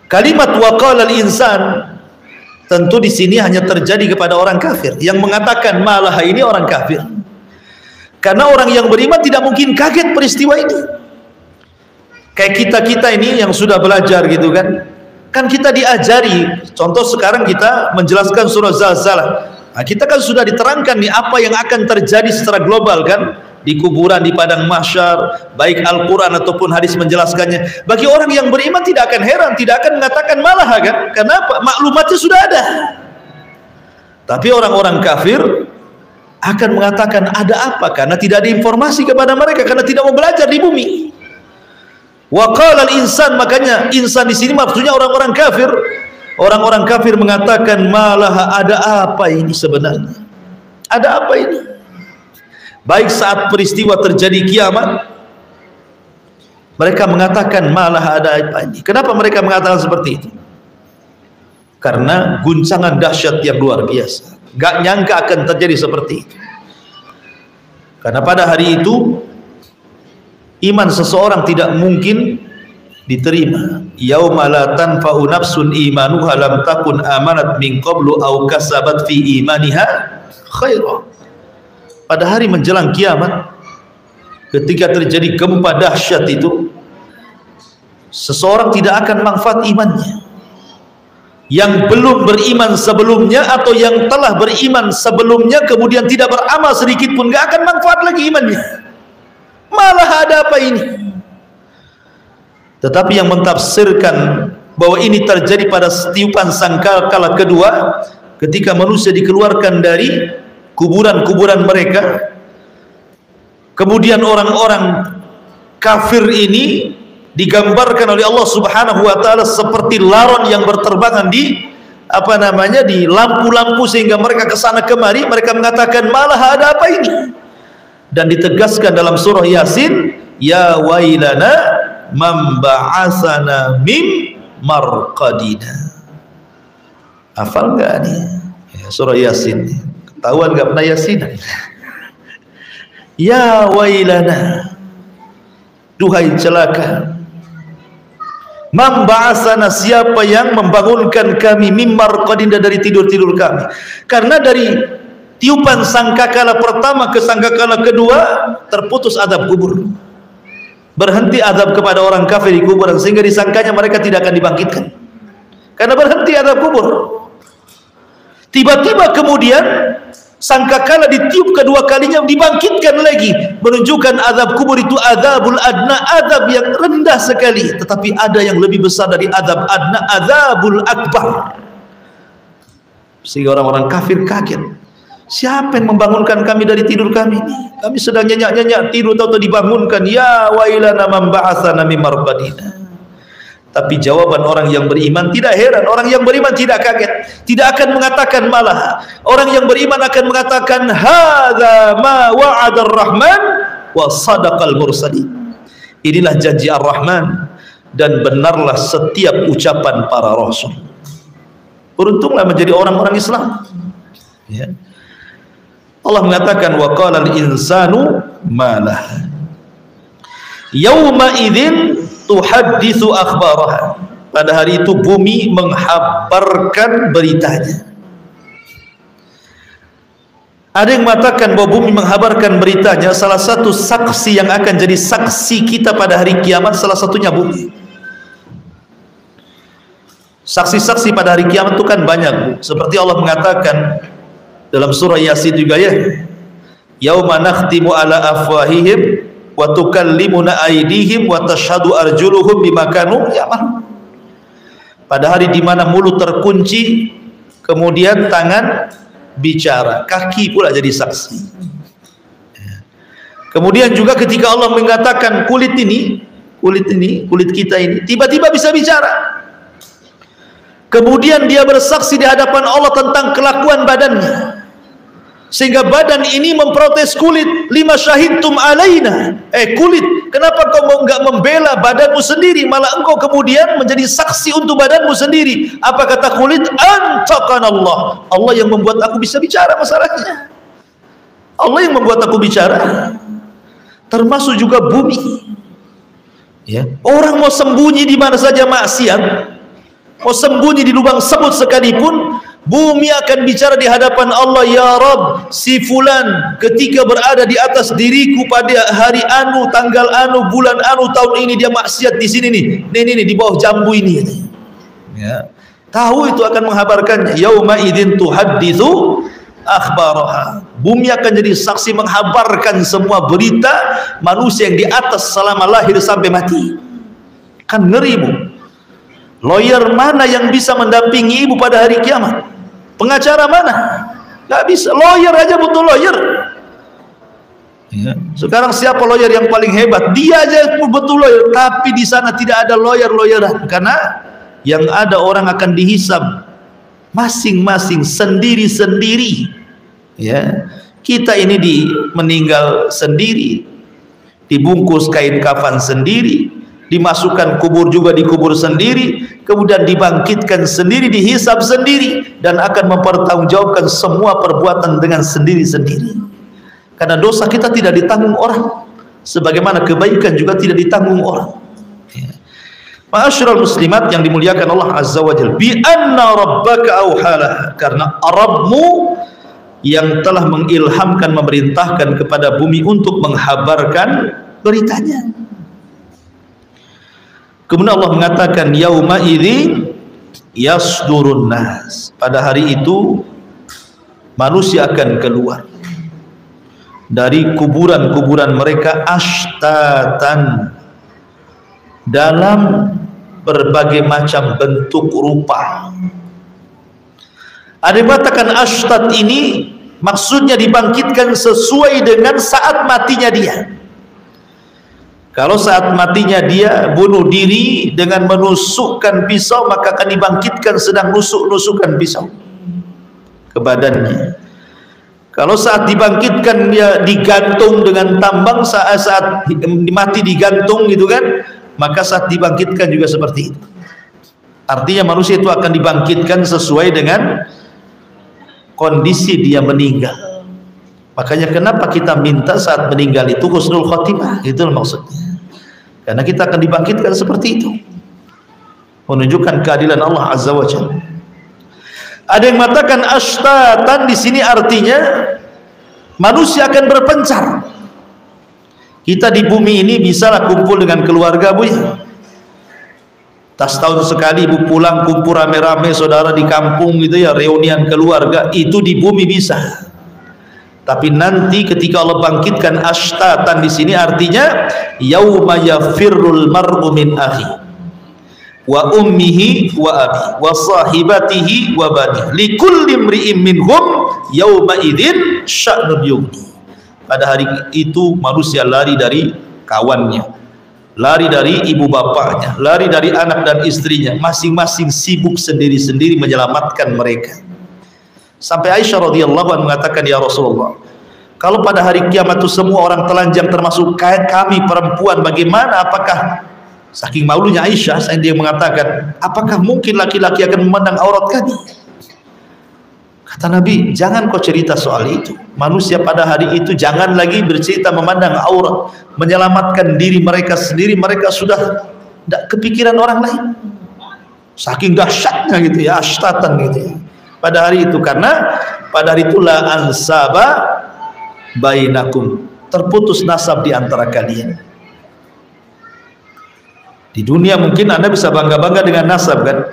[SPEAKER 1] Kalimat waqala al-insan tentu di sini hanya terjadi kepada orang kafir. Yang mengatakan malah ini orang kafir. Karena orang yang beriman tidak mungkin kaget peristiwa ini. Kayak kita ini yang sudah belajar gitu kan. Kan kita diajari, contoh sekarang kita menjelaskan surah Zalzalah. Nah, kita kan sudah diterangkan nih apa yang akan terjadi secara global kan, di kuburan, di padang mahsyar, baik Al-Quran ataupun hadis menjelaskannya. Bagi orang yang beriman tidak akan heran, tidak akan mengatakan malah kan. Kenapa? Maklumatnya sudah ada. Tapi orang-orang kafir akan mengatakan ada apa? Karena tidak ada informasi kepada mereka, karena tidak mau belajar di bumi. Wa qala al-insan, makanya insan di sini maksudnya orang-orang kafir. Orang-orang kafir mengatakan malah ada apa ini sebenarnya? Ada apa ini? Baik saat peristiwa terjadi kiamat, mereka mengatakan malah ada apa ini? Kenapa mereka mengatakan seperti itu? Karena guncangan dahsyat yang luar biasa. Gak nyangka akan terjadi seperti itu. Karena pada hari itu iman seseorang tidak mungkin diterima. Yauma la tanfa'u nafsun imanuha lam takun amanat min qablu aw kasabat fi imaniha khaira. Pada hari menjelang kiamat, ketika terjadi gempa dahsyat itu, seseorang tidak akan manfaat imannya. Yang belum beriman sebelumnya atau yang telah beriman sebelumnya kemudian tidak beramal sedikit pun, gak akan manfaat lagi imannya. Malah ada apa ini? Tetapi yang mentafsirkan bahwa ini terjadi pada tiupan sangkakala kedua, ketika manusia dikeluarkan dari kuburan-kuburan mereka, kemudian orang-orang kafir ini digambarkan oleh Allah Subhanahu wa taala seperti laron yang berterbangan di di lampu-lampu, sehingga mereka kesana kemari. Mereka mengatakan malah ada apa ini? Dan ditegaskan dalam surah Yasin, ya wailana man ba'atsana min marqadina. Hafal enggak nih? Ya, surah Yasin. Ketahuan enggak pernah Yasin? Ya wailana, duhai celaka. Man ba'atsana, siapa yang membangunkan kami min marqadina, dari tidur-tidur kami. Karena dari tiupan sangkakala pertama ke sangkakala kedua terputus azab kubur, berhenti azab kepada orang kafir di kuburan, sehingga disangkanya mereka tidak akan dibangkitkan karena berhenti azab kubur. Tiba-tiba kemudian sangkakala ditiup kedua kalinya dibangkitkan lagi, menunjukkan azab kubur itu azabul adna, azab yang rendah sekali. Tetapi ada yang lebih besar dari azab adna, azabul akbar. Sehingga orang-orang kafir kaget. Siapa yang membangunkan kami dari tidur kami? Kami sedang nyenyak-nyenyak tidur, tahu-tahu dibangunkan. Ya wailana man ba'atsana min marqadina. Tapi jawaban orang yang beriman tidak heran. Orang yang beriman tidak kaget, tidak akan mengatakan malah. Orang yang beriman akan mengatakan hadza ma wa'ada ar-rahman wa sadaqal mursalin. Inilah janji Ar-Rahman dan benarlah setiap ucapan para rasul. Beruntunglah menjadi orang-orang Islam. Ya. Allah mengatakan wa qala al-insanu malah yauma idzin tuhadditsu akhbaraha. Pada hari itu bumi menghabarkan beritanya. Ada yang mengatakan bahwa bumi menghabarkan beritanya, salah satu saksi yang akan jadi saksi kita pada hari kiamat, salah satunya bumi. Saksi-saksi pada hari kiamat itu kan banyak, Bu. Seperti Allah mengatakan dalam surah Yasin juga, ya, yauma nakhtimu ala afwahihim wa tukallimuna aydihim wa tashhadu arjuluhum bima kanu ya'malun. Pada hari di mana mulut terkunci, kemudian tangan bicara, kaki pula jadi saksi. Kemudian juga ketika Allah mengatakan kulit kita ini tiba-tiba bisa bicara. Kemudian dia bersaksi di hadapan Allah tentang kelakuan badannya, sehingga badan ini memprotes kulit. Lima syahidtum alaina, kulit, kenapa kau enggak membela badanmu sendiri, malah engkau kemudian menjadi saksi untuk badanmu sendiri. Apa kata kulit? Antaqana Allah, Allah yang membuat aku bisa bicara. Masalahnya Allah yang membuat aku bicara. termasuk juga bumi. Ya, orang mau sembunyi di mana saja maksiat, mau sembunyi di lubang semut sekalipun, bumi akan bicara di hadapan Allah, ya Rabb, si fulan ketika berada di atas diriku pada hari anu, tanggal anu, bulan anu, tahun ini dia maksiat di sini nih, di bawah jambu ini. Ya, tahu itu akan menghabarkannya. Yauma idzin tuhadditsu akhbaraha. Bumi akan jadi saksi menghabarkan semua berita manusia yang di atas selama lahir sampai mati. Kan ngeri, Bu. Lawyer mana yang bisa mendampingi ibu pada hari kiamat? Pengacara mana? Gak bisa. Lawyer aja butuh lawyer. Ya. Sekarang siapa lawyer yang paling hebat? Dia aja butuh lawyer. Tapi di sana tidak ada lawyeran, karena yang ada orang akan dihisab masing-masing, sendiri-sendiri. Ya, kita ini meninggal sendiri, dibungkus kain kafan sendiri, dimasukkan kubur juga dikubur sendiri, kemudian dibangkitkan sendiri, dihisab sendiri, dan akan mempertanggungjawabkan semua perbuatan dengan sendiri-sendiri. Karena dosa kita tidak ditanggung orang, sebagaimana kebaikan juga tidak ditanggung orang. Ma'asyiral muslimat yang dimuliakan Allah Azza wa Jalla, bi anna rabbaka auhala, karena Rabbmu yang telah mengilhamkan, memerintahkan kepada bumi untuk menghabarkan beritanya. Kemudian Allah mengatakan, yauma idzin yasdurun nas, pada hari itu manusia akan keluar dari kuburan-kuburan mereka ashtatan, dalam berbagai macam bentuk rupa. Ada yang mengatakan ashtat ini maksudnya dibangkitkan sesuai dengan saat matinya dia. Kalau saat matinya dia bunuh diri dengan menusukkan pisau, maka akan dibangkitkan sedang nusuk-nusukkan pisau ke badannya. Kalau saat dibangkitkan dia digantung dengan tambang, saat mati digantung gitu kan, maka saat dibangkitkan juga seperti itu. Artinya manusia itu akan dibangkitkan sesuai dengan kondisi dia meninggal. Makanya kenapa kita minta saat meninggal itu husnul khotimah, itu maksudnya. Karena kita akan dibangkitkan seperti itu, menunjukkan keadilan Allah Azza wa Jalla. Ada yang mengatakan ashtatan di sini artinya manusia akan berpencar. Kita di bumi ini bisalah kumpul dengan keluarga, Bu ya. Tas tahun sekali ibu pulang kumpul rame-rame saudara di kampung gitu ya, reunian keluarga, itu di bumi bisa. Tapi nanti ketika Allah bangkitkan ashtatan di sini artinya yauma yafirrul mar'u min akhi wa ummihi wa abi wa sahibatihi wa bani likulli imri'in minhum yauma idzin sya'nun yughni. Pada hari itu manusia lari dari kawannya, lari dari ibu bapaknya, lari dari anak dan istrinya, masing-masing sibuk sendiri-sendiri menyelamatkan mereka. Sampai Aisyah radhiyallahu anha mengatakan, ya Rasulullah, kalau pada hari kiamat itu semua orang telanjang termasuk kami perempuan, bagaimana? Apakah, saking malunya Aisyah, dia mengatakan, apakah mungkin laki-laki akan memandang aurat kami? Kata Nabi, jangan kau cerita soal itu. Manusia pada hari itu jangan lagi bercerita memandang aurat, menyelamatkan diri mereka sendiri, mereka sudah tidak kepikiran orang lain. Saking dahsyatnya gitu ya, ashtatan gitu ya. Pada hari itu, karena pada hari itu la ansaba bainakum, terputus nasab di antara kalian. Di dunia mungkin Anda bisa bangga-bangga dengan nasab kan,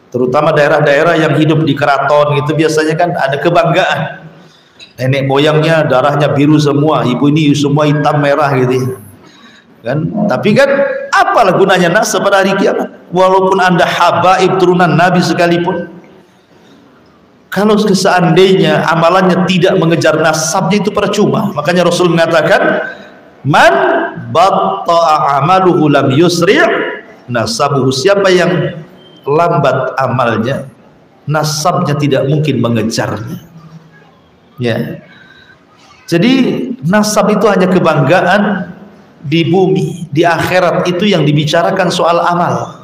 [SPEAKER 1] terutama daerah-daerah yang hidup di keraton gitu, biasanya kan ada kebanggaan, nenek moyangnya darahnya biru semua, ibu ini semua hitam merah gitu kan. Tapi kan apalah gunanya nasab pada hari kiamat, walaupun Anda habaib turunan Nabi sekalipun, kalau seandainya amalannya tidak mengejar nasabnya itu percuma. Makanya Rasul mengatakan, man batta'a amaluhu lam yusri' nasabuhu, siapa yang lambat amalnya, nasabnya tidak mungkin mengejarnya. Ya. Jadi nasab itu hanya kebanggaan di bumi, di akhirat itu yang dibicarakan soal amal.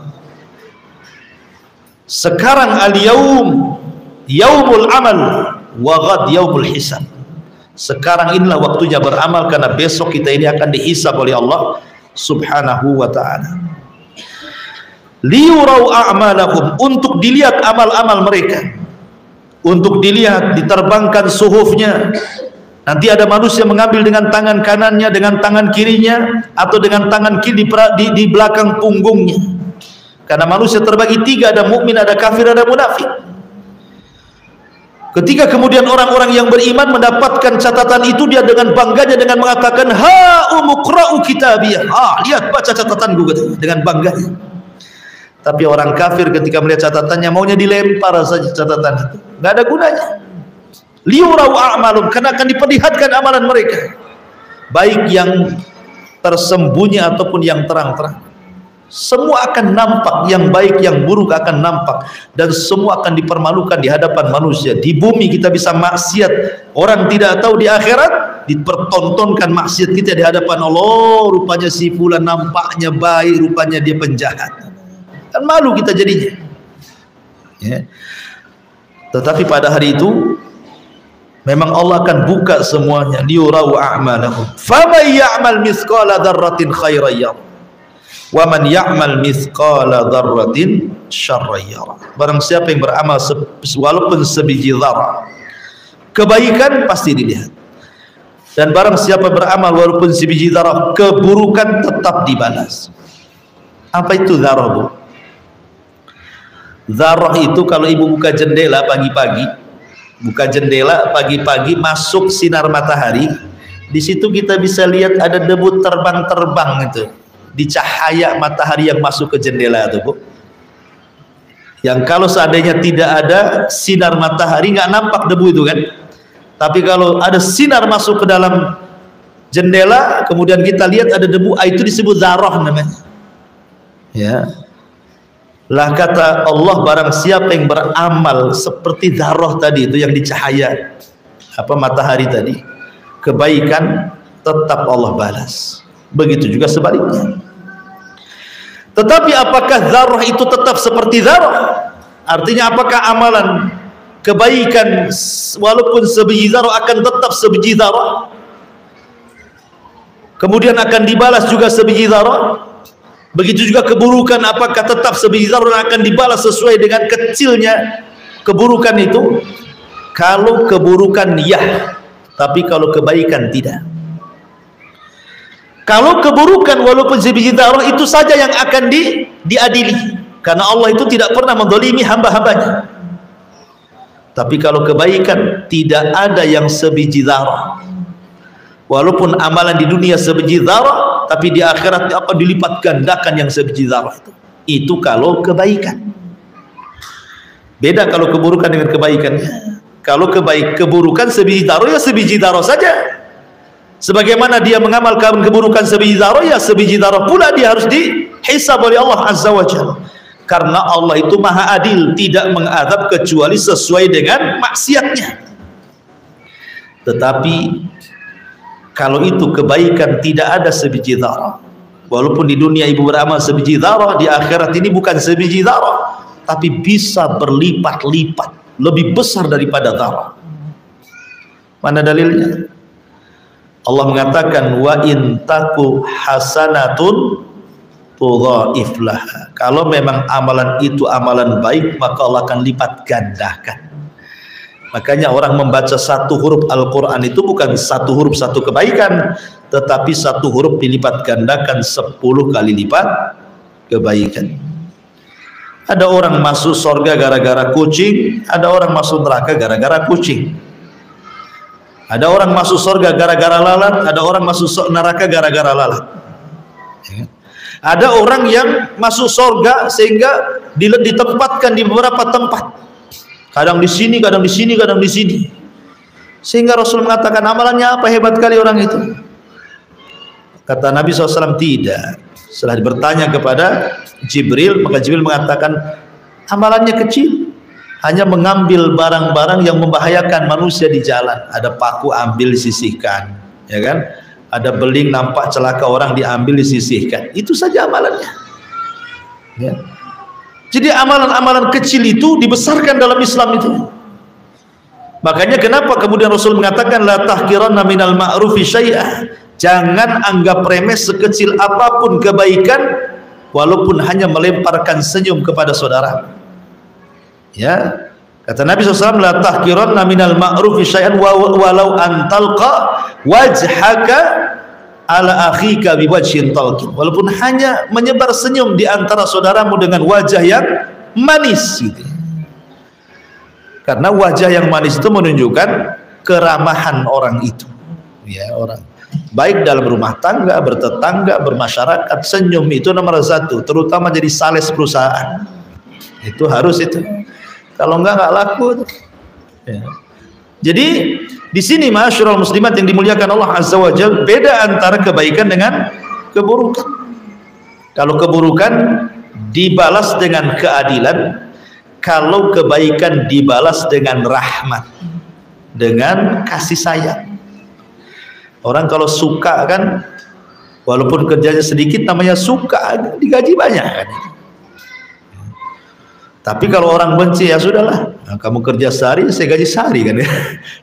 [SPEAKER 1] Sekarang al-yaum yaumul amal wa ghad yaumul hisab. Sekarang inilah waktunya beramal, karena besok kita ini akan dihisab oleh Allah Subhanahu wa ta'ala. Liyurau a'malahum, untuk dilihat amal-amal mereka, untuk dilihat, diterbangkan suhufnya. Nanti ada manusia mengambil dengan tangan kanannya, dengan tangan kirinya, atau dengan tangan kiri di belakang punggungnya. Karena manusia terbagi tiga, ada mukmin, ada kafir, ada munafik. Ketika kemudian orang-orang yang beriman mendapatkan catatan itu, dia dengan bangganya dengan mengatakan, ha umuqra'u kitabiyah, lihat baca catatanku, dengan bangganya. Tapi orang kafir ketika melihat catatannya maunya dilempar saja catatan itu, nggak ada gunanya. Liyurau a'malum, karena akan diperlihatkan amalan mereka, baik yang tersembunyi ataupun yang terang-terang. Semua akan nampak, yang baik yang buruk akan nampak, dan semua akan dipermalukan di hadapan manusia. Di bumi kita bisa maksiat, orang tidak tahu. Di akhirat dipertontonkan maksiat kita di hadapan Allah. Rupanya si fulan nampaknya baik, rupanya dia penjahat. Kan malu kita jadinya, ya. Tetapi pada hari itu memang Allah akan buka semuanya. Liyurau a'malahum faman ya'mal mithqala dzarratin khairan yarah wa man ya'mal mithqala dzarratin syarran yarah. Barang siapa yang beramal walaupun sebiji zarah kebaikan, pasti dilihat. Dan barang siapa beramal walaupun sebiji zarah keburukan, tetap dibalas. Apa itu zarah, Bu? Zarah itu kalau ibu buka jendela pagi-pagi, masuk sinar matahari, di situ kita bisa lihat ada debu terbang-terbang itu, di cahaya matahari yang masuk ke jendela itu, Bu. Yang kalau seandainya tidak ada sinar matahari nggak nampak debu itu kan. Tapi kalau ada sinar masuk ke dalam jendela, kemudian kita lihat ada debu, itu disebut zarah namanya. Ya. Lah kata Allah, barang siapa yang beramal seperti zarah tadi itu yang dicahaya matahari tadi, kebaikan, tetap Allah balas. Begitu juga sebaliknya. Tetapi apakah zarah itu tetap seperti zarah? Artinya apakah amalan kebaikan walaupun sebiji zarah akan tetap sebiji zarah, kemudian akan dibalas juga sebiji zarah? Begitu juga keburukan, apakah tetap sebiji zarah akan dibalas sesuai dengan kecilnya keburukan itu? Kalau keburukan ya, tapi kalau kebaikan tidak. Kalau keburukan walaupun sebiji zarah itu saja yang akan diadili, karena Allah itu tidak pernah menzalimi hamba-hambanya. Tapi kalau kebaikan tidak ada yang sebiji zarah. Walaupun amalan di dunia sebiji zarah, tapi di akhirat akan dilipat gandakan yang sebiji zarah itu. Itu kalau kebaikan. Beda kalau keburukan dengan kebaikan. Kalau keburukan sebiji zarah, ya sebiji zarah saja. Sebagaimana dia mengamalkan keburukan sebiji zarah, ya sebiji zarah pula dia harus dihisab oleh Allah Azza wa Jalla. Karena Allah itu maha adil, tidak mengadab kecuali sesuai dengan maksiatnya. Tetapi kalau itu kebaikan tidak ada sebiji zarah, walaupun di dunia ibu beramal sebiji zarah, di akhirat ini bukan sebiji zarah, tapi bisa berlipat-lipat, lebih besar daripada zarah. Mana dalilnya? Allah mengatakan, wa in taku hasanatun tudhaif laha. Kalau memang amalan itu amalan baik, maka Allah akan lipat gandakan. Makanya orang membaca satu huruf Al-Quran itu bukan satu huruf satu kebaikan, tetapi satu huruf dilipat gandakan 10 kali lipat kebaikan. Ada orang masuk surga gara-gara kucing, ada orang masuk neraka gara-gara kucing. Ada orang masuk surga gara-gara lalat, ada orang masuk neraka gara-gara lalat. Ada orang yang masuk surga sehingga ditempatkan di beberapa tempat. Kadang di sini, kadang di sini, kadang di sini. Sehingga Rasul mengatakan, amalannya apa hebat kali orang itu? Kata Nabi SAW, tidak. Setelah bertanya kepada Jibril, maka Jibril mengatakan, amalannya kecil. Hanya mengambil barang-barang yang membahayakan manusia di jalan. Ada paku, ambil, disisihkan. Ya kan? Ada beling, nampak celaka orang, diambil, disisihkan. Itu saja amalannya. Ya. Jadi amalan-amalan kecil itu dibesarkan dalam Islam itu. Makanya kenapa kemudian Rasul mengatakan la tahqiranna minal ma'rufi syai'ah, jangan anggap remeh sekecil apapun kebaikan walaupun hanya melemparkan senyum kepada saudara. Ya, kata Nabi SAW, la tahqiranna minal ma'rufi syai'an walau antalqa wajhaka ala akhika biwajhin talqin, walaupun hanya menyebar senyum di antara saudaramu dengan wajah yang manis gitu. Karena wajah yang manis itu menunjukkan keramahan orang itu, ya, orang baik dalam rumah tangga, bertetangga, bermasyarakat. Senyum itu nomor satu, terutama jadi sales perusahaan. Itu harus itu. Kalau enggak laku. Ya. Jadi di sini ma'asyiral muslimat yang dimuliakan Allah Azza wa Jalla, beda antara kebaikan dengan keburukan. Kalau keburukan dibalas dengan keadilan, kalau kebaikan dibalas dengan rahmat, dengan kasih sayang. Orang kalau suka kan, walaupun kerjanya sedikit namanya suka, digaji banyak kan. Tapi kalau orang benci, ya sudahlah, nah, kamu kerja sehari, saya gaji sehari kan ya.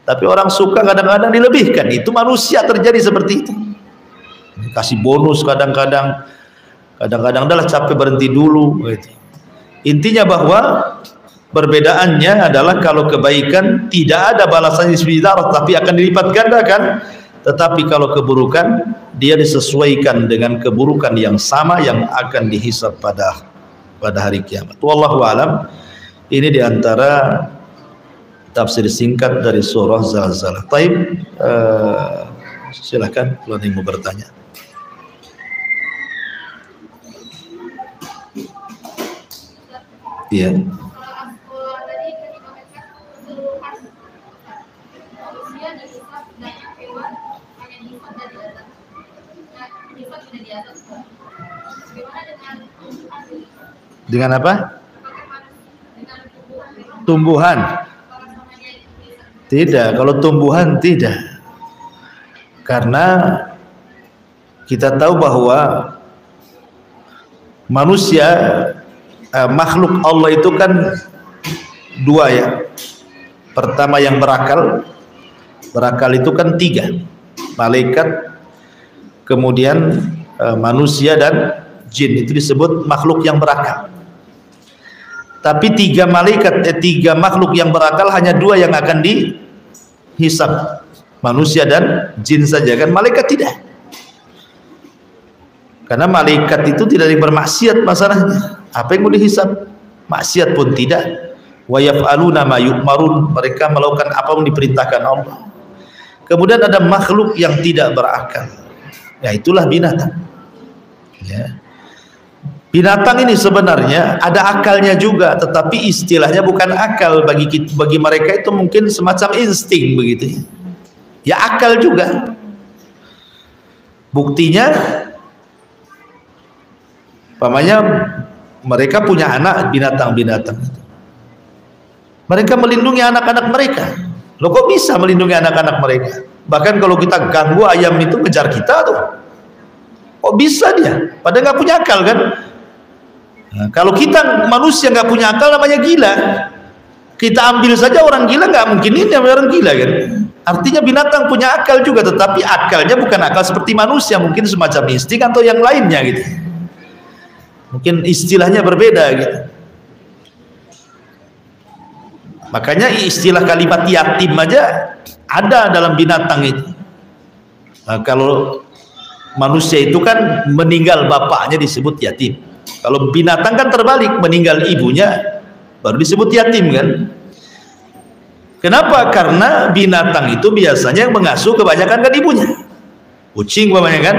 [SPEAKER 1] Tapi orang suka kadang-kadang dilebihkan. Itu manusia terjadi seperti itu. Kasih bonus kadang-kadang adalah capek berhenti dulu gitu. Intinya bahwa perbedaannya adalah kalau kebaikan tidak ada balasannya sebentar, tapi akan dilipat gandakan. Tetapi kalau keburukan, dia disesuaikan dengan keburukan yang sama yang akan dihisab pada hari kiamat. Wallahu alam. Ini diantara tafsir singkat dari surah Zalzalah. Taib, silakan kalau yang mau bertanya. Iya. Dengan apa? Tumbuhan? Tidak, kalau tumbuhan tidak. Karena kita tahu bahwa manusia, makhluk Allah itu kan dua ya. Pertama yang berakal itu kan tiga, malaikat, kemudian manusia dan jin, itu disebut makhluk yang berakal. Tapi tiga makhluk yang berakal hanya dua yang akan dihisab, manusia dan jin saja kan, malaikat tidak. Karena malaikat itu tidak bermaksiat masalahnya. Apa yang mau dihisab? Maksiat pun tidak. Wa yaf'aluna ma yu'marun, mereka melakukan apa yang diperintahkan Allah. Kemudian ada makhluk yang tidak berakal, ya itulah binatang. Ya. Binatang ini sebenarnya ada akalnya juga, tetapi istilahnya bukan akal, bagi mereka itu mungkin semacam insting begitu. Ya akal juga. Buktinya, umpamanya mereka punya anak binatang-binatang. Mereka melindungi anak-anak mereka. Loh kok bisa melindungi anak-anak mereka? Bahkan kalau kita ganggu ayam itu ngejar kita tuh. Kok bisa dia? Padahal nggak punya akal kan? Nah, kalau kita manusia nggak punya akal namanya gila. Kita ambil saja orang gila, nggak mungkin ini orang gila kan? Artinya binatang punya akal juga, tetapi akalnya bukan akal seperti manusia, mungkin semacam insting atau yang lainnya gitu. Mungkin istilahnya berbeda gitu. Makanya istilah kalimat yatim aja ada dalam binatang itu. Nah, kalau manusia itu kan meninggal bapaknya disebut yatim. Kalau binatang kan terbalik, meninggal ibunya baru disebut yatim kan. Kenapa? Karena binatang itu biasanya yang mengasuh kebanyakan kan ibunya. Kucing umpamanya kan,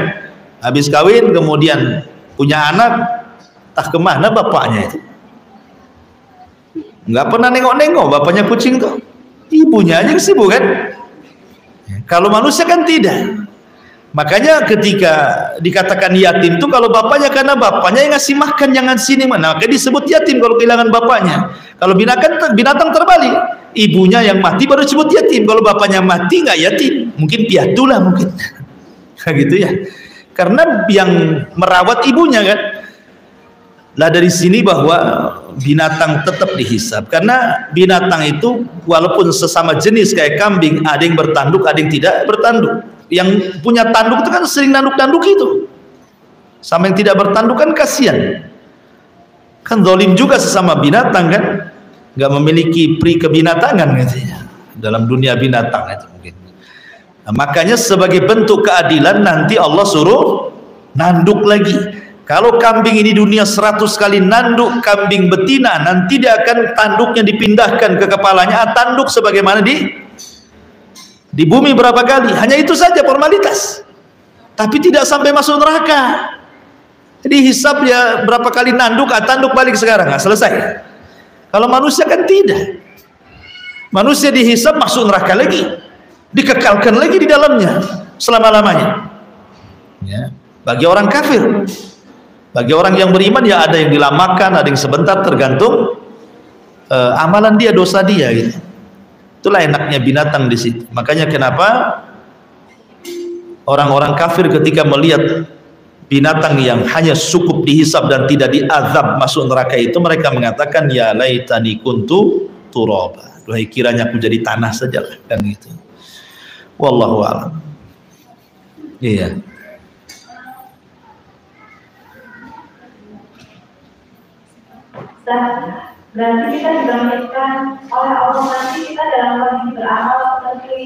[SPEAKER 1] habis kawin kemudian punya anak, tak kemana bapaknya itu. Nggak pernah nengok-nengok bapaknya kucing tuh, ibunya aja yang sibuk kan. Kalau manusia kan tidak. Makanya ketika dikatakan yatim itu kalau bapaknya, karena bapaknya yang ngasih makan, jangan sini mana, maka disebut yatim kalau kehilangan bapaknya. Kalau binatang terbalik, ibunya yang mati baru disebut yatim. Kalau bapaknya mati nggak yatim, mungkin piatu lah mungkin. Kayak gitu ya. Karena yang merawat ibunya kan. Lah dari sini bahwa binatang tetap dihisab, karena binatang itu walaupun sesama jenis kayak kambing, ada yang bertanduk, ada yang tidak bertanduk. Yang punya tanduk itu kan sering nanduk-nanduk itu, sama yang tidak bertanduk kan kasihan, kan zalim juga sesama binatang kan, nggak memiliki pri kebinatangan katanya dalam dunia binatang itu mungkin. Nah, makanya sebagai bentuk keadilan nanti Allah suruh nanduk lagi. Kalau kambing ini dunia 100 kali nanduk kambing betina, nanti dia akan tanduknya dipindahkan ke kepalanya, tanduk sebagaimana di bumi berapa kali. Hanya itu saja formalitas, tapi tidak sampai masuk neraka. Jadi hisab ya berapa kali nanduk, tanduk balik sekarang, selesai. Kalau manusia kan tidak, manusia dihisab masuk neraka lagi, dikekalkan lagi di dalamnya selama-lamanya ya. Bagi orang kafir, bagi orang yang beriman ya ada yang dilamakan, ada yang sebentar, tergantung amalan dia, dosa dia gitu. Itulah enaknya binatang di situ. Makanya kenapa orang-orang kafir ketika melihat binatang yang hanya cukup dihisab dan tidak diazab masuk neraka itu, mereka mengatakan ya laitani kuntu turaba, duhai kiranya aku jadi tanah saja kan gitu. Wallahu a'lam. Iya.
[SPEAKER 2] Berarti kita dibangkitkan oleh Allah nanti kita dalam kondisi beramal seperti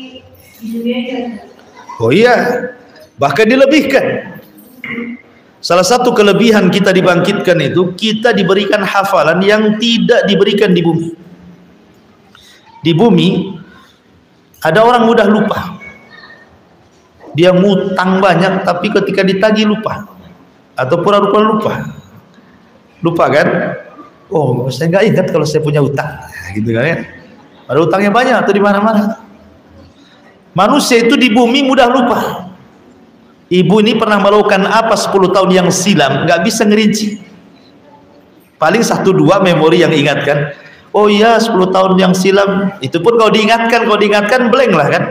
[SPEAKER 2] di dunia ini.
[SPEAKER 1] Oh iya, bahkan dilebihkan. Salah satu kelebihan kita dibangkitkan itu, kita diberikan hafalan yang tidak diberikan di bumi. Di bumi ada orang mudah lupa, dia ngutang banyak tapi ketika ditagih lupa, atau pura-pura lupa kan? Oh, saya nggak ingat kalau saya punya utang, gitu kan ya? Ada utangnya banyak atau di mana-mana. Manusia itu di bumi mudah lupa. Ibu ini pernah melakukan apa 10 tahun yang silam, nggak bisa ngerinci. Paling 1-2 memori yang ingatkan. Oh iya 10 tahun yang silam, itu pun kalau diingatkan blank lah kan.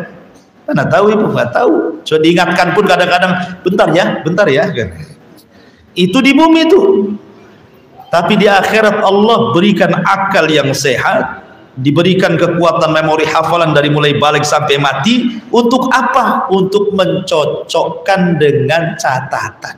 [SPEAKER 1] Mana tahu ibu, nggak tahu. So diingatkan pun kadang-kadang bentar ya kan. Itu di bumi itu. Tapi di akhirat Allah berikan akal yang sehat, diberikan kekuatan memori hafalan dari mulai balik sampai mati. Untuk apa? Untuk mencocokkan dengan catatan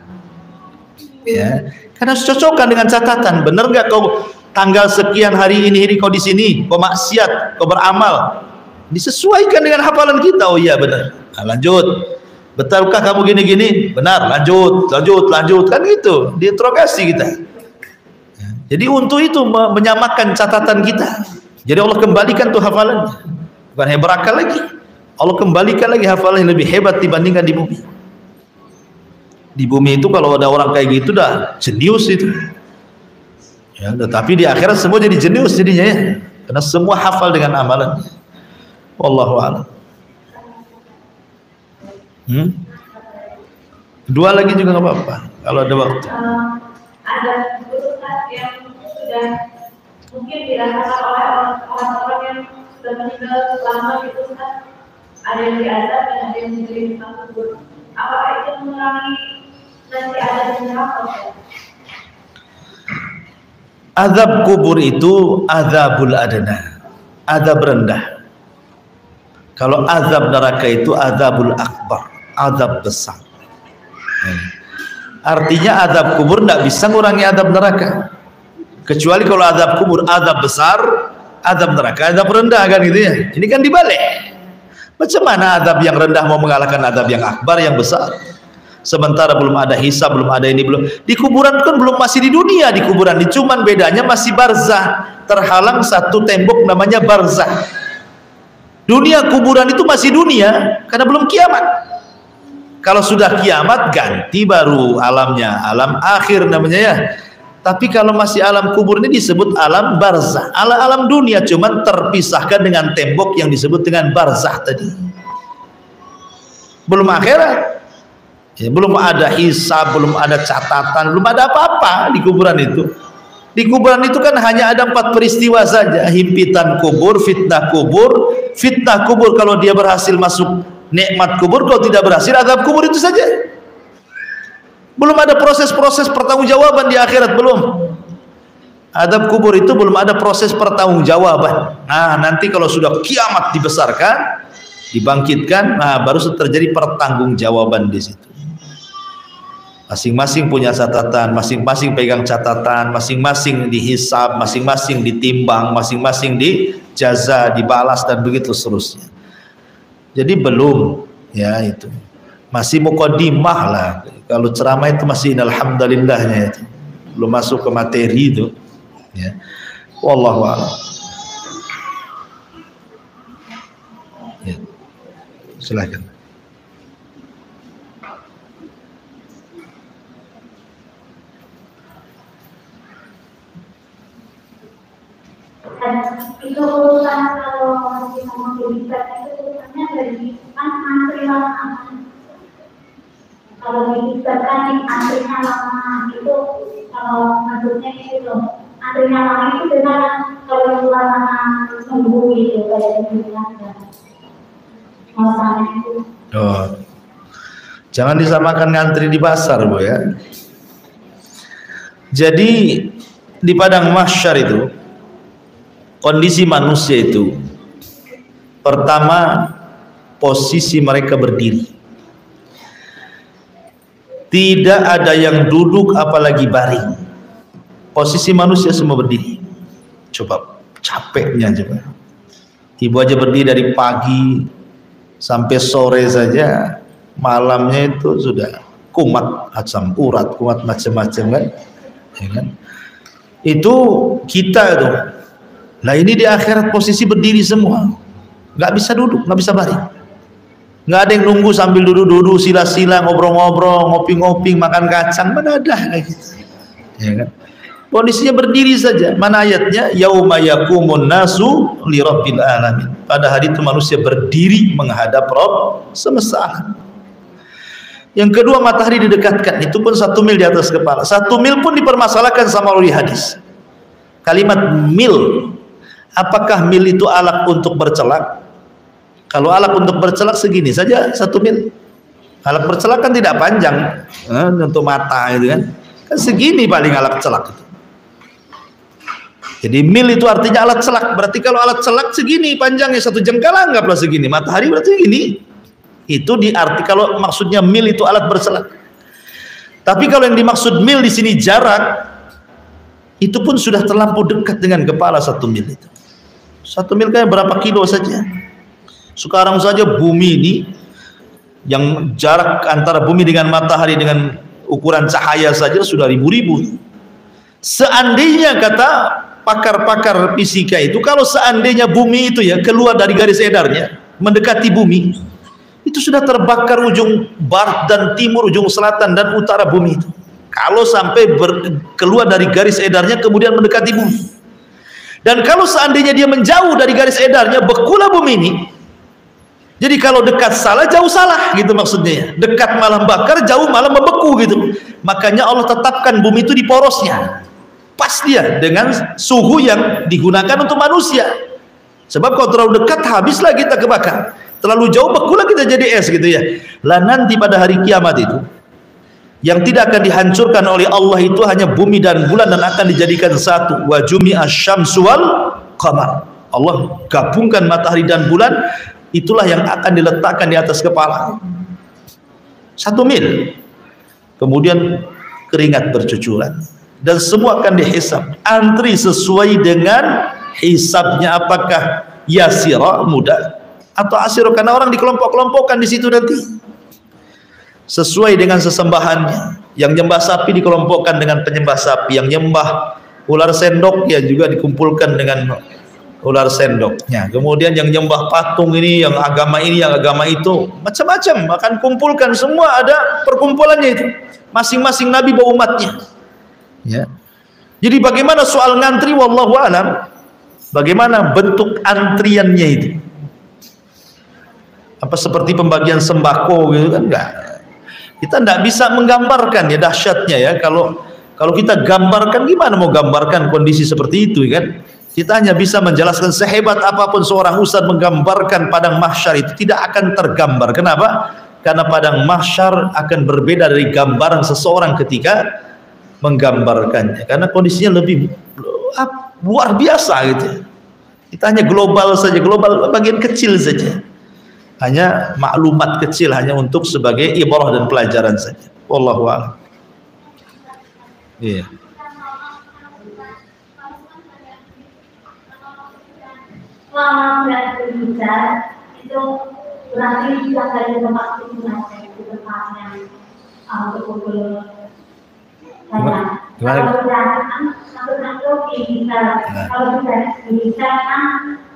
[SPEAKER 1] ya, karena cocokkan dengan catatan. Bener nggak kau tanggal sekian hari ini kau di sini, kau maksiat, kau beramal, disesuaikan dengan hafalan kita. Oh iya benar. Nah, lanjut, betulkah kamu gini-gini? Benar, lanjut kan gitu, diinterogasi kita. Jadi untuk itu menyamakan catatan kita. Jadi Allah kembalikan tuh hafalannya, bukan hanya berakal lagi, Allah kembalikan lagi hafalan yang lebih hebat dibandingkan di bumi. Di bumi itu kalau ada orang kayak gitu dah jenius itu ya, tetapi di akhirat semua jadi jenius jadinya ya, karena semua hafal dengan amalan. Wallahu a'lam. Dua lagi juga nggak apa-apa kalau ada waktu.
[SPEAKER 2] Ada keputusan yang sudah mungkin dirasakan oleh orang-orang yang sudah meninggal lama gitu kan, ada yang diazab dan ada yang diberi makhluk. Apakah itu mengurangi nanti ada di neraka?
[SPEAKER 1] Azab kubur itu azabul adna, azab rendah. Kalau azab neraka itu azabul akbar, azab besar. Artinya azab kubur tidak bisa mengurangi azab neraka, kecuali kalau azab kubur azab besar, azab neraka azab rendah kan gitu ya. Ini kan dibalik. Macam mana azab yang rendah mau mengalahkan azab yang akbar yang besar? Sementara belum ada hisab, belum ada ini, belum di kuburan kan, belum, masih di dunia di kuburan. Cuman bedanya masih barzah, terhalang satu tembok namanya barzah. Dunia kuburan itu masih dunia karena belum kiamat. Kalau sudah kiamat ganti baru alamnya, alam akhir namanya ya. Tapi kalau masih alam kubur ini disebut alam barzah, alam dunia, cuman terpisahkan dengan tembok yang disebut dengan barzah tadi. Belum akhirat ya, belum ada hisab, belum ada catatan, belum ada apa-apa di kuburan itu. Di kuburan itu kan hanya ada 4 peristiwa saja: himpitan kubur, fitnah kubur. Fitnah kubur kalau dia berhasil masuk nikmat kubur, kalau tidak berhasil azab kubur, itu saja. Belum ada proses-proses pertanggungjawaban di akhirat, belum. Adab kubur itu belum ada proses pertanggungjawaban. Nah, nanti kalau sudah kiamat dibesarkan, dibangkitkan, nah baru terjadi pertanggungjawaban di situ. Masing-masing punya catatan, masing-masing pegang catatan, masing-masing dihisab, masing-masing ditimbang, masing-masing dijaza, dibalas, dan begitu seterusnya. Jadi belum, ya itu masih muqaddimah lah. Kalau ceramah itu masih alhamdulillahnya itu, belum masuk ke materi itu. Ya, wallahu a'lam. Ya, silakan.
[SPEAKER 2] Itu urusan kalau masih ngomong berbicara itu urusannya dari kan antri lama. Kalau dibicarakan antrinya lama itu kalau maksudnya itu antrinya lama itu dengan kalau yang lama nunggu itu kayak bilang masalahnya itu.
[SPEAKER 1] Oh, jangan disamakan ngantri di pasar, Bu ya. Jadi di padang mahsyar itu kondisi manusia itu pertama posisi mereka berdiri, tidak ada yang duduk apalagi baring. Posisi manusia semua berdiri. Coba capeknya coba, ibu aja berdiri dari pagi sampai sore saja, malamnya itu sudah kumat asam urat, kumat macam-macam kan, ya kan? Itu kita itu. Nah ini di akhirat posisi berdiri semua, nggak bisa duduk, nggak bisa baring, nggak ada yang nunggu sambil duduk-duduk sila-sila, ngobrol-ngobrol, ngopi-ngopi, makan kacang, mana ada kayak gitu, ya kan? Kondisinya berdiri saja. Mana ayatnya? Yauma yaqumun nasu li rabbil alamin. Pada hari itu manusia berdiri menghadap Rabb semesta alam. Yang kedua, matahari didekatkan, itu pun 1 mil di atas kepala. 1 mil pun dipermasalahkan sama ulil hadis. Kalimat mil, apakah mil itu alat untuk bercelak? Kalau alat untuk bercelak segini saja 1 mil. Alat bercelak kan tidak panjang, untuk mata itu kan segini paling alat celak itu. Jadi mil itu artinya alat celak. Berarti kalau alat celak segini panjangnya, 1 jengkal anggaplah segini. Matahari berarti segini. Itu diarti kalau maksudnya mil itu alat bercelak. Tapi kalau yang dimaksud mil di sini jarak, itu pun sudah terlampau dekat dengan kepala 1 mil itu. 1 mil kayak berapa kilo saja. Sekarang saja bumi ini, yang jarak antara bumi dengan matahari dengan ukuran cahaya saja sudah ribu-ribu. Seandainya kata pakar-pakar fisika itu, kalau seandainya bumi itu ya keluar dari garis edarnya mendekati bumi, itu sudah terbakar ujung barat dan timur, ujung selatan dan utara bumi itu. Kalau sampai keluar dari garis edarnya kemudian mendekati bumi. Dan kalau seandainya dia menjauh dari garis edarnya, bekulah bumi ini. Jadi kalau dekat salah, jauh salah gitu maksudnya ya. Dekat malah bakar, jauh malah membeku gitu. Makanya Allah tetapkan bumi itu di porosnya. Pas dia dengan suhu yang digunakan untuk manusia. Sebab kalau terlalu dekat habislah kita kebakar. Terlalu jauh bekulah kita jadi es gitu ya. Lah nanti pada hari kiamat itu yang tidak akan dihancurkan oleh Allah itu hanya bumi dan bulan, dan akan dijadikan satu. Wa jumi'a syamsu wal qamar. Allah gabungkan matahari dan bulan, itulah yang akan diletakkan di atas kepala. 1 mil. Kemudian keringat bercucuran. Dan semua akan dihisab. Antri sesuai dengan hisabnya, apakah yasira, mudah, atau asiro, karena orang dikelompok-kelompokkan di situ nanti sesuai dengan sesembahannya. Yang nyembah sapi dikelompokkan dengan penyembah sapi, yang nyembah ular sendok ya juga dikumpulkan dengan ular sendoknya. Kemudian yang nyembah patung ini, yang agama ini, yang agama itu, macam-macam akan kumpulkan, semua ada perkumpulannya itu. Masing-masing nabi bawa umatnya. Ya. Jadi bagaimana soal ngantri, wallahu alam, bagaimana bentuk antriannya itu? Apa seperti pembagian sembako gitu kan? Enggak. Kita tidak bisa menggambarkan ya dahsyatnya ya. Kalau kita gambarkan, gimana mau gambarkan kondisi seperti itu kan? Kita hanya bisa menjelaskan, sehebat apapun seorang ustaz menggambarkan padang mahsyar itu tidak akan tergambar. Kenapa? Karena padang mahsyar akan berbeda dari gambaran seseorang ketika menggambarkannya, karena kondisinya lebih luar biasa gitu. Kita hanya global saja, global bagian kecil saja. Hanya maklumat kecil, hanya untuk sebagai ibrah dan pelajaran saja. Wallahu a'lam. Iya.
[SPEAKER 2] Selama berbicara itu berarti bisa dari tempat itu di tempat yang betul-betul banyak. Kalau berjalan satu bisa, kalau bisa kan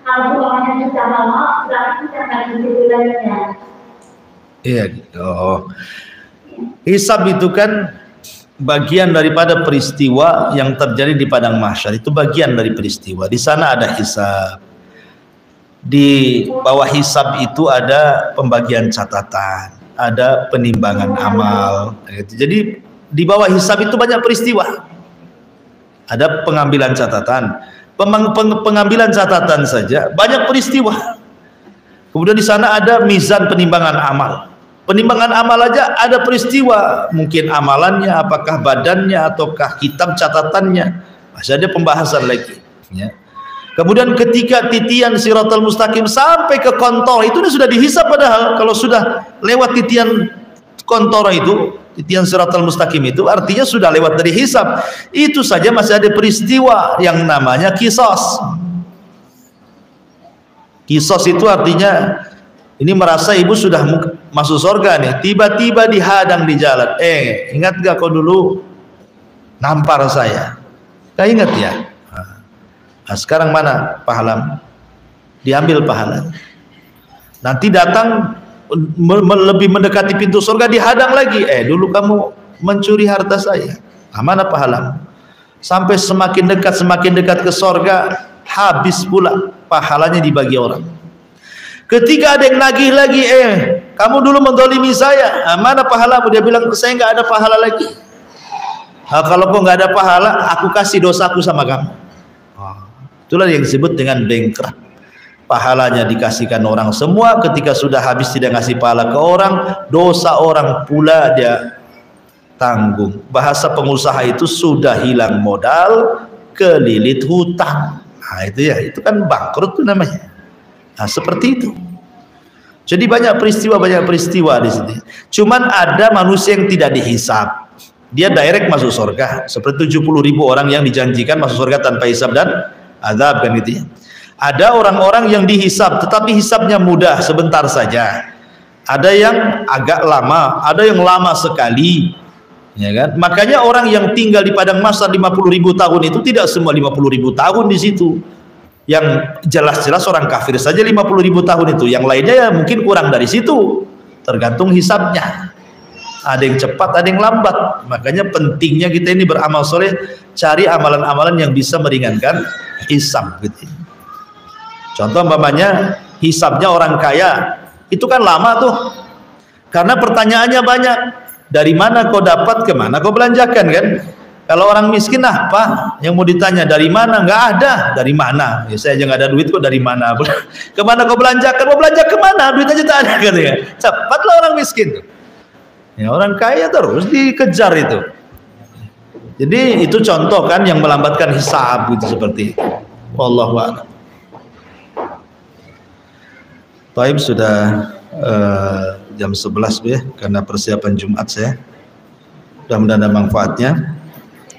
[SPEAKER 2] kalau uangnya sudah lama berarti sudah nggak begitu lagi ya. Iya.
[SPEAKER 1] Oh. Hisab itu kan bagian daripada peristiwa yang terjadi di padang mahsyar. Itu bagian dari peristiwa. Di sana ada hisab. Di bawah hisab itu ada pembagian catatan, ada penimbangan amal. Jadi di bawah hisab itu banyak peristiwa. Ada pengambilan catatan, pengambilan catatan saja banyak peristiwa. Kemudian di sana ada mizan penimbangan amal. Penimbangan amal aja ada peristiwa, mungkin amalannya, apakah badannya ataukah kitab catatannya. Masih ada pembahasan lagi. Ya. Kemudian ketika titian Siratal Mustaqim sampai ke kontor itu sudah dihisab, padahal kalau sudah lewat titian kontor itu, titian Siratal Mustaqim itu artinya sudah lewat dari hisab. Itu saja masih ada peristiwa yang namanya kisos. Kisos itu artinya ini merasa ibu sudah masuk surga nih, tiba-tiba dihadang di jalan. Ingat gak kau dulu nampar saya? Gak ingat ya? Nah, sekarang mana pahala? Diambil pahala. Nanti datang lebih mendekati pintu surga dihadang lagi. Dulu kamu mencuri harta saya. Nah, mana pahala? Sampai semakin dekat ke surga, habis pula pahalanya dibagi orang. Ketika ada yang nagih lagi, kamu dulu mendolimi saya. Nah, mana pahalamu? Dia bilang, saya nggak ada pahala lagi. Nah, kalau kau nggak ada pahala, aku kasih dosaku sama kamu. Itulah yang disebut dengan bankrupt. Pahalanya dikasihkan orang semua, ketika sudah habis tidak ngasih pahala ke orang, dosa orang pula dia tanggung. Bahasa pengusaha itu sudah hilang modal, kelilit hutang. Nah itu ya, itu kan bangkrut tuh namanya. Nah seperti itu. Jadi banyak peristiwa di sini. Cuman ada manusia yang tidak dihisab. Dia direct masuk surga. Seperti 70.000 orang yang dijanjikan masuk surga tanpa hisab dan azab kan gitu ya. Ada orang-orang yang dihisab tetapi hisabnya mudah, sebentar saja. Ada yang agak lama, ada yang lama sekali. Ya kan? Makanya orang yang tinggal di padang mahsyar 50.000 tahun itu tidak semua 50.000 tahun di situ. Yang jelas-jelas orang kafir saja 50.000 tahun itu. Yang lainnya ya mungkin kurang dari situ. Tergantung hisabnya. Ada yang cepat, ada yang lambat. Makanya pentingnya kita ini beramal soleh, cari amalan-amalan yang bisa meringankan hisab gitu. Contoh umpamanya hisabnya orang kaya, itu kan lama tuh. Karena pertanyaannya banyak. Dari mana kau dapat, kemana kau belanjakan kan? Kalau orang miskin apa yang mau ditanya, dari mana? Nggak ada. Dari mana? Ya, saya aja nggak ada duit kok, dari mana? Kemana kau belanjakan? Mau belanja kemana? Duit aja tak ada kan ya. Cepatlah orang miskin. Ya, orang kaya terus dikejar itu. Jadi itu contoh kan yang melambatkan hisab gitu seperti. Wallahu a'lam. Taib sudah jam 11 ya, karena persiapan Jumat saya. Mudah-mudahan ada manfaatnya.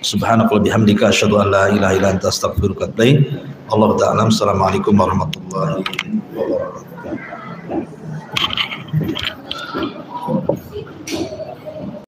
[SPEAKER 1] Subhanakallahumma bihamdika asyhadu an la ilaha illa anta astaghfiruka wa atubu ilaik. Allahu ta'ala. Assalamualaikum warahmatullahi wabarakatuh.